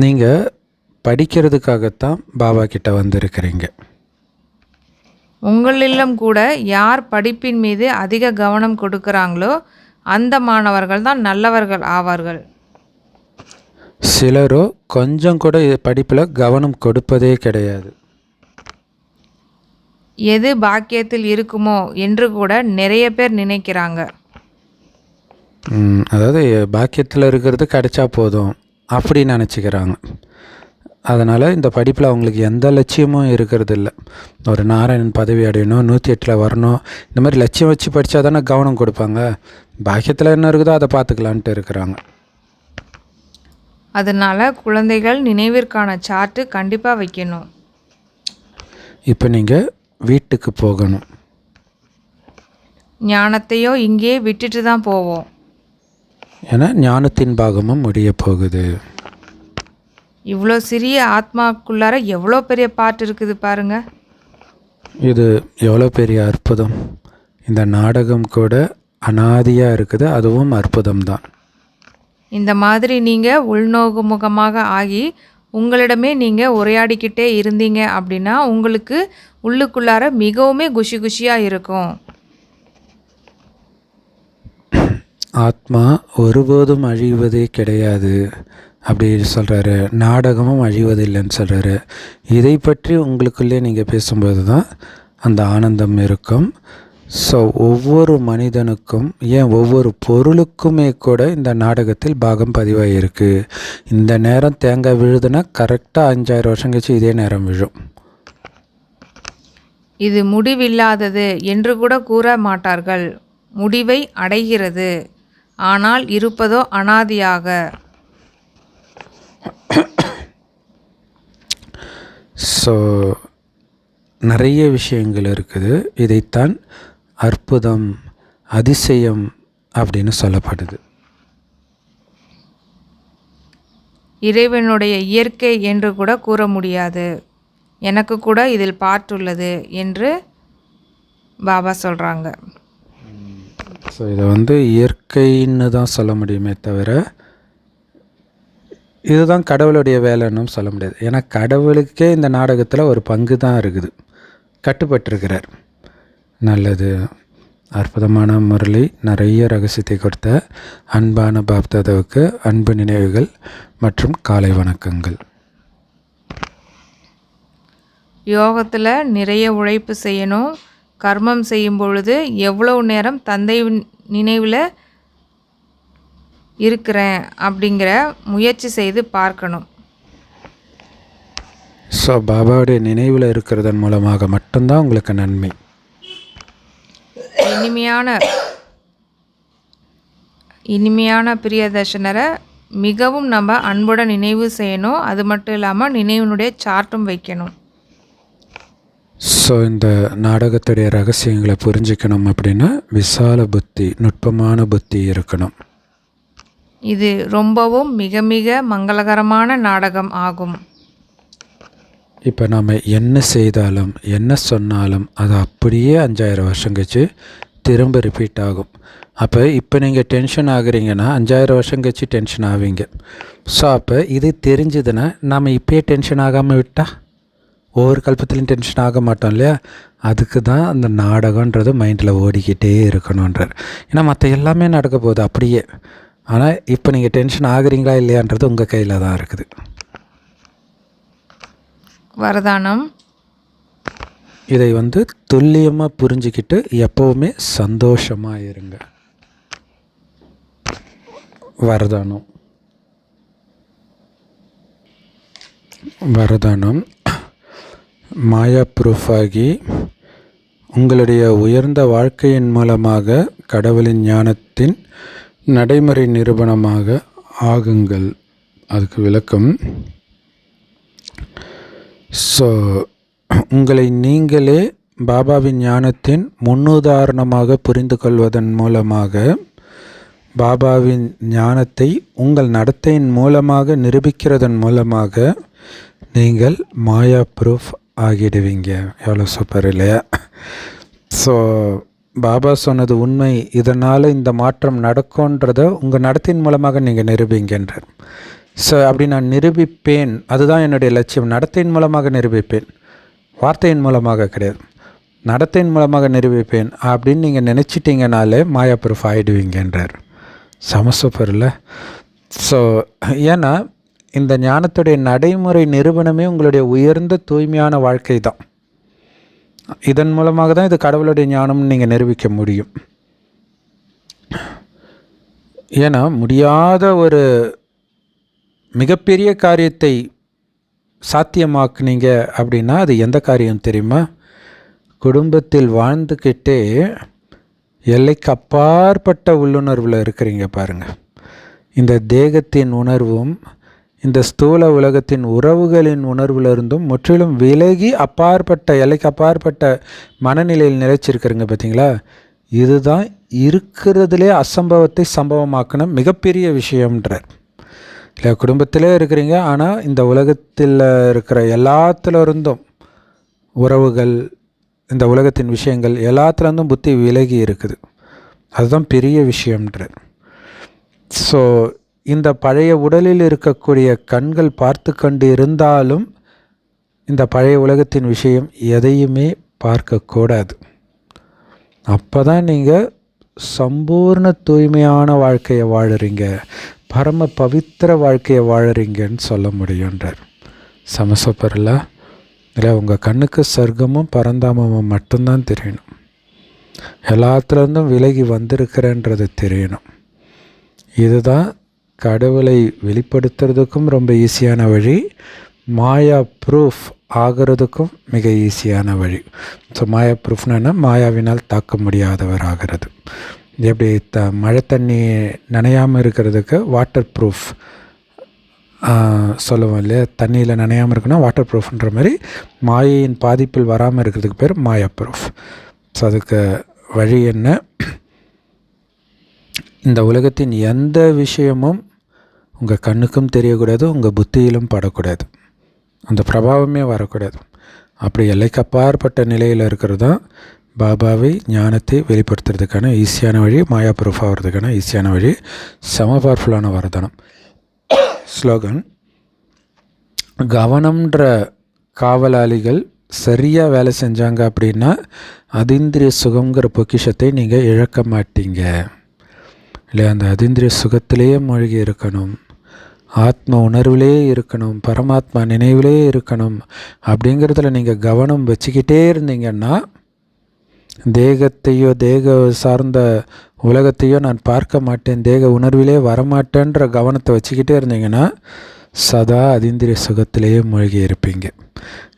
நீங்கள் படிக்கிறதுக்காகத்தான் பாபா கிட்ட வந்திருக்கிறீங்க. உங்களிலும் கூட யார் படிப்பின் மீது அதிக கவனம் கொடுக்குறாங்களோ அந்த மாணவர்கள் தான் நல்லவர்கள் ஆவார்கள். சிலரோ கொஞ்சம் கூட படிப்பில் கவனம் கொடுப்பதே கிடையாது. எது பாக்கியத்தில் இருக்குமோ என்று கூட நிறைய பேர் நினைக்கிறாங்க. அதாவது பாக்கியத்தில் இருக்கிறது கிடைச்சா போதும் அப்படி நினச்சிக்கிறாங்க. அதனால் இந்த படிப்பில் அவங்களுக்கு எந்த லட்சியமும் இருக்கிறது இல்லை. ஒரு நாராயணன் பதவி அடையணும், 108 வரணும், இந்த மாதிரி லட்சியம் வச்சு படித்தா தானே கவனம் கொடுப்பாங்க. பாக்கியத்தில் என்ன இருக்குதோ அதை பார்த்துக்கலான்ட்டு இருக்கிறாங்க. அதனால் குழந்தைகள் நினைவிற்கான சார்ட்டு கண்டிப்பாக வைக்கணும். இப்போ நீங்கள் வீட்டுக்கு போகணும். ஞானத்தையோ இங்கேயே விட்டுட்டு தான் போவோம். ஏன்னா ஞானத்தின் பாகமும் முடிய போகுது. இவ்வளோ சிறிய ஆத்மாக்குள்ளார எவ்வளோ பெரிய பாட்டு இருக்குது பாருங்க. இது எவ்வளோ பெரிய அற்புதம். இந்த நாடகம் கூட அனாதியாக இருக்குது, அதுவும் அற்புதம்தான். இந்த மாதிரி நீங்கள் உள்நோக்குமுகமாக ஆகி உங்களிடமே நீங்கள் உரையாடிக்கிட்டே இருந்தீங்க அப்படின்னா உங்களுக்கு உள்ளுக்குள்ளார மிகவுமே குஷி குஷியாக இருக்கும். ஆத்மா ஒருபோதும் அழிவதே கிடையாது அப்படி சொல்கிறாரு. நாடகமும் அழிவதில்லைன்னு சொல்கிறாரு. இதை பற்றி உங்களுக்குள்ளே நீங்கள் பேசும்போது தான் அந்த ஆனந்தம் இருக்கும். ஸோ ஒவ்வொரு மனிதனுக்கும், ஏன் ஒவ்வொரு பொருளுக்குமே கூட இந்த நாடகத்தில் பாகம் பதிவாகிருக்கு. இந்த நேரம் தேங்காய் விழுதுன்னா கரெக்டாக 5000 வருஷம் கழிச்சு இதே நேரம் விழும். இது முடிவில்லாதது என்று கூட கூற மாட்டார்கள். முடிவை அடைகிறது, ஆனால் இருப்பதோ அனாதியாக. ஸோ நிறைய விஷயங்கள் இருக்குது. இதைத்தான் அற்புதம், அதிசயம் அப்படின்னு சொல்லப்படுது. இறைவனுடைய இயற்கை என்று கூட கூற முடியாது. எனக்கு கூட இதில் பாட்டுள்ளது என்று பாபா சொல்கிறாங்க. ஸோ இதை இயற்கைன்னு தான் சொல்ல முடியுமே தவிர இதுதான் கடவுளுடைய வேலைன்னு சொல்ல முடியாது. ஏன்னா கடவுளுக்கே இந்த நாடகத்தில் ஒரு பங்கு தான் இருக்குது, கட்டுப்பட்டிருக்கிறார். நல்லது. அற்புதமான முரளி, நிறைய ரகசியத்தை கொடுத்த அன்பான பாப்தாதாவுக்கு அன்பு நினைவுகள் மற்றும் காலை வணக்கங்கள். யோகத்தில் நிறைய உழைப்பு செய்யணும். கர்மம் செய்யும் பொழுது எவ்வளவு நேரம் தந்தை நினைவில் இருக்கிறேன் அப்படிங்கிற முயற்சி செய்து பார்க்கணும். ஸோ பாபாவுடைய நினைவில் இருக்கிறதன் மூலமாக மட்டும்தான் உங்களுக்கு நன்மை. இனிமையான பிரியதர்ஷனரை மிகவும் நம்ம அன்புடன் நினைவு செய்யணும். அது மட்டும் இல்லாமல் நினைவினுடைய சார்ட்டும் வைக்கணும். ஸோ இந்த நாடகத்துடைய ரகசியங்களை புரிஞ்சிக்கணும் அப்படின்னா விசால புத்தி, நுட்பமான புத்தி இருக்கணும். இது ரொம்பவும் மிக மிக மங்களகரமான நாடகம் ஆகும். இப்போ நாம் என்ன செய்தாலும் என்ன சொன்னாலும் அது அப்படியே 5000 வருஷம் கழிச்சு திரும்ப ரிப்பீட் ஆகும். இப்போ நீங்கள் டென்ஷன் ஆகுறீங்கன்னா 5000 வருஷம் கழிச்சு டென்ஷன் ஆவீங்க. ஸோ அப்போ இது தெரிஞ்சதுன்னா நாம் இப்போயே டென்ஷன் ஆகாமல் விட்டால் ஒவ்வொரு கல்பத்திலையும் டென்ஷன் ஆக மாட்டோம் இல்லையா? அதுக்கு தான் அந்த நாடகன்றது மைண்டில் ஓடிக்கிட்டே இருக்கணுன்றார். ஏன்னா மற்ற எல்லாமே நடக்க போகுது அப்படியே. ஆனால் இப்போ நீங்கள் டென்ஷன் ஆகுறீங்களா இல்லையான்றது உங்கள் கையில் தான் இருக்குது. வரதானம். இதை துல்லியமாக புரிஞ்சுக்கிட்டு எப்போவுமே சந்தோஷமாக இருங்க. வரதானம். வரதானம். மாயா ப்ரூஃப் ஆகி உங்களுடைய உயர்ந்த வாழ்க்கையின் மூலமாக கடவுளின் ஞானத்தின் நடைமுறை நிரூபணமாக ஆகுங்கள். அதுக்கு விளக்கம். ஸோ உங்களை நீங்களே பாபாவின் ஞானத்தின் முன்னுதாரணமாக புரிந்து கொள்வதன் மூலமாக பாபாவின் ஞானத்தை உங்கள் நடத்தையின் மூலமாக நிரூபிக்கிறதன் மூலமாக நீங்கள் மாயா ப்ரூஃப் ஆகிடுவீங்க. எவ்வளோ சூப்பர் இல்லையா? ஸோ பாபா சொன்னது உண்மை, இதனால் இந்த மாற்றம் நடக்கும்ன்றதை உங்கள் நடத்தையின் மூலமாக நீங்கள் நிரூபிங்கன்றார். ஸோ அப்படி நான் நிரூபிப்பேன், அதுதான் என்னுடைய லட்சியம். நடத்தையின் மூலமாக நிரூபிப்பேன், வார்த்தையின் மூலமாக கிடையாது. நடத்தையின் மூலமாக நிரூபிப்பேன் அப்படின்னு நீங்கள் நினச்சிட்டிங்கனாலே மாயா ப்ரூஃப் ஆகிடுவீங்கன்றார். சமசூப்பரில். ஸோ ஏன்னா இந்த ஞானத்துடைய நடைமுறை நிரூபணமே உங்களுடைய உயர்ந்த தூய்மையான வாழ்க்கை தான். இதன் மூலமாக தான் இது கடவுளுடைய ஞானம்னு நீங்கள் நிரூபிக்க முடியும். ஏன்னா முடியாத ஒரு மிகப்பெரிய காரியத்தை சாத்தியமாக்குனீங்க அப்படின்னா அது எந்த காரியம் தெரியுமா? குடும்பத்தில் வாழ்ந்துக்கிட்டே எல்லைக்கு அப்பாற்பட்ட உள்ளுணர்வில் இருக்கிறீங்க பாருங்கள். இந்த தேகத்தின் உணர்வும் இந்த ஸ்தூல உலகத்தின் உறவுகளின் உணர்வுலேருந்தும் முற்றிலும் விலகி அப்பாற்பட்ட எல்லைக்கு அப்பாற்பட்ட மனநிலையில் நிலைச்சிருக்கிறீங்க பார்த்தீங்களா? இதுதான் இருக்கிறதுலே அசம்பவத்தை சம்பவமாக்கின மிகப்பெரிய விஷயம்ன்றார். இல்லை, குடும்பத்திலே இருக்கிறீங்க, ஆனால் இந்த உலகத்தில் இருக்கிற எல்லாத்துலேருந்தும் உறவுகள், இந்த உலகத்தின் விஷயங்கள் எல்லாத்துலேருந்தும் புத்தி விலகி இருக்குது. அதுதான் பெரிய விஷயம்ன்றார். ஸோ இந்த பழைய உடலில் இருக்கக்கூடிய கண்கள் பார்த்து கொண்டு இருந்தாலும் இந்த பழைய உலகத்தின் விஷயம் எதையுமே பார்க்கக்கூடாது. அப்போ தான் நீங்கள் சம்பூர்ண தூய்மையான வாழ்க்கையை வாழுறீங்க, பரம பவித்திர வாழ்க்கையை வாழுறீங்கன்னு சொல்ல முடியுன்றார். சமசூப்பரில். இல்லை, உங்கள் கண்ணுக்கு சொர்க்கமும் பரந்தாமமும் மட்டும்தான் தெரியணும். எல்லாத்துலேருந்தும் விலகி வந்திருக்கிறேன்றது தெரியணும். இதுதான் கடவுளை வெளிப்படுத்துறதுக்கும் ரொம்ப ஈஸியான வழி, மாயா ப்ரூஃப் ஆகிறதுக்கும் மிக ஈஸியான வழி. ஸோ மாயா ப்ரூஃப்னா மாயாவினால் தாக்க முடியாதவர் ஆகிறது. எப்படி மழை தண்ணி நனையாமல் இருக்கிறதுக்கு வாட்டர் ப்ரூஃப் சொல்லுவோம் இல்லையா? தண்ணியில் நனையாமல் இருக்குன்னா வாட்டர் ப்ரூஃப்ன்ற மாதிரி மாயையின் பாதிப்பில் வராமல் இருக்கிறதுக்கு பேர் மாயா ப்ரூஃப். ஸோ அதுக்கு வழி என்ன? இந்த உலகத்தின் எந்த விஷயமும் உங்கள் கண்ணுக்கும் தெரியக்கூடாது, உங்கள் புத்தியிலும் படக்கூடாது, அந்த பிரபாவமே வரக்கூடாது. அப்படி எல்லைக்கு அப்பாற்பட்ட நிலையில் இருக்கிறது தான் பாபாவை ஞானத்தை வெளிப்படுத்துறதுக்கான ஈஸியான வழி, மாயா ப்ரூஃப் ஆகிறதுக்கான ஈஸியான வழி, செம பவர்ஃபுல்லான வரதானம். ஸ்லோகன்: கவனம்ன்ற காவலாளிகள் சரியாக வேலை செஞ்சாங்க அப்படின்னா அதீந்திரிய சுகங்கிற பொக்கிஷத்தை நீங்கள் இழக்க மாட்டீங்க. இல்லை, அந்த அதீந்திரிய சுகத்திலேயே மூழ்கி இருக்கணும், ஆத்ம உணர்விலே இருக்கணும், பரமாத்மா நினைவிலே இருக்கணும். அப்படிங்கிறதுல நீங்கள் கவனம் வச்சுக்கிட்டே இருந்தீங்கன்னா, தேகத்தையோ தேக சார்ந்த உலகத்தையோ நான் பார்க்க மாட்டேன், தேக உணர்விலே வரமாட்டேன்ற கவனத்தை வச்சுக்கிட்டே இருந்தீங்கன்னா சதா அதீந்திரிய சுகத்திலேயே மூழ்கி இருப்பீங்க.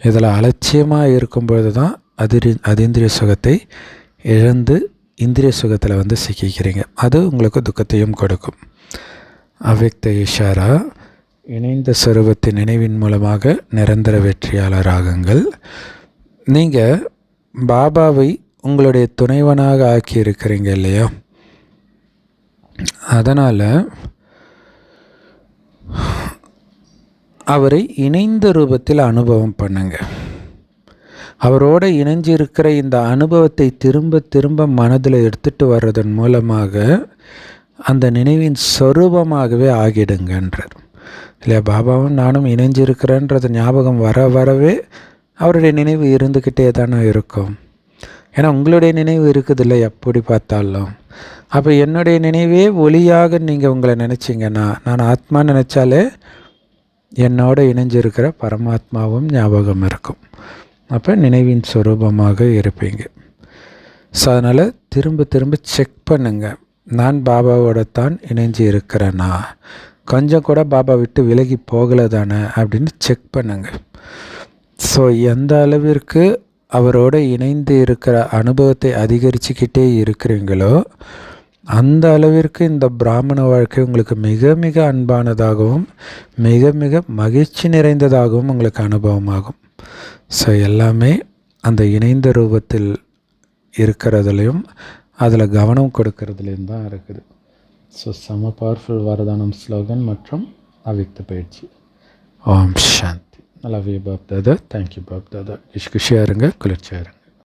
இதில் அலட்சியமாக இருக்கும்பொழுது தான் அதீந்திரிய சுகத்தை இழந்து இந்திரிய சுகத்தில் சிக்கிக்கிறீங்க. அது உங்களுக்கு துக்கத்தையும் கொடுக்கும். அவ்யக்த இஷாரா: இணைந்த சொரூபத்தின் நினைவின் மூலமாக நிரந்தர வெற்றியாளராகுங்கள். நீங்கள் பாபாவை உங்களுடைய துணைவனாக ஆக்கி இருக்கிறீங்க இல்லையா? அதனால் அவரை இணைந்த ரூபத்தில் அனுபவம் பண்ணுங்க. அவரோடு இணைஞ்சிருக்கிற இந்த அனுபவத்தை திரும்ப திரும்ப மனதில் எடுத்துகிட்டு வர்றதன் மூலமாக அந்த நினைவின் சொரூபமாகவே ஆகிடுங்கன்றார் இல்லையா? பாபாவும் நானும் இணைஞ்சிருக்கிறேன்றது ஞாபகம் வர வரவே அவருடைய நினைவு இருந்துக்கிட்டே தானே இருக்கும். ஏன்னா உங்களுடைய நினைவு இருக்குதில்ல எப்படி பார்த்தாலும். அப்போ என்னுடைய நினைவே ஒளியாக நீங்கள் உங்களை நினச்சிங்கன்னா, நான் ஆத்மா நினச்சாலே என்னோட இணைஞ்சிருக்கிற பரமாத்மாவும் ஞாபகம் இருக்கும். அப்போ நினைவின் சொரூபமாக இருப்பீங்க. ஸோ அதனால் திரும்ப திரும்ப செக் பண்ணுங்கள், நான் பாபாவோட தான் இணைஞ்சு இருக்கிறேன்னா, கொஞ்சம் கூட பாபா விட்டு விலகி போகலை தானே அப்படின்னு செக் பண்ணுங்கள். ஸோ எந்த அளவிற்கு அவரோடு இணைந்து இருக்கிற அனுபவத்தை அதிகரிச்சுக்கிட்டே இருக்கிறீங்களோ அந்த அளவிற்கு இந்த பிராமண வாழ்க்கை உங்களுக்கு மிக மிக அன்பானதாகவும் மிக மிக மகிழ்ச்சி நிறைந்ததாகவும் உங்களுக்கு அனுபவமாகும். ஸோ எல்லாமே அந்த இணைந்த ரூபத்தில் இருக்கிறதுலையும் அதில் கவனம் கொடுக்கறதுலேயும் தான் இருக்குது. ஸோ செம பவர்ஃபுல் வரதானம் ஸ்லோகன் மற்றும் அவ்யக்த பயிற்சி. ஓம் சாந்தி. Love you Bap Dada. Thank you Bap Dada. குஷியாக இருங்க, குளிர்ச்சியாக இருங்க.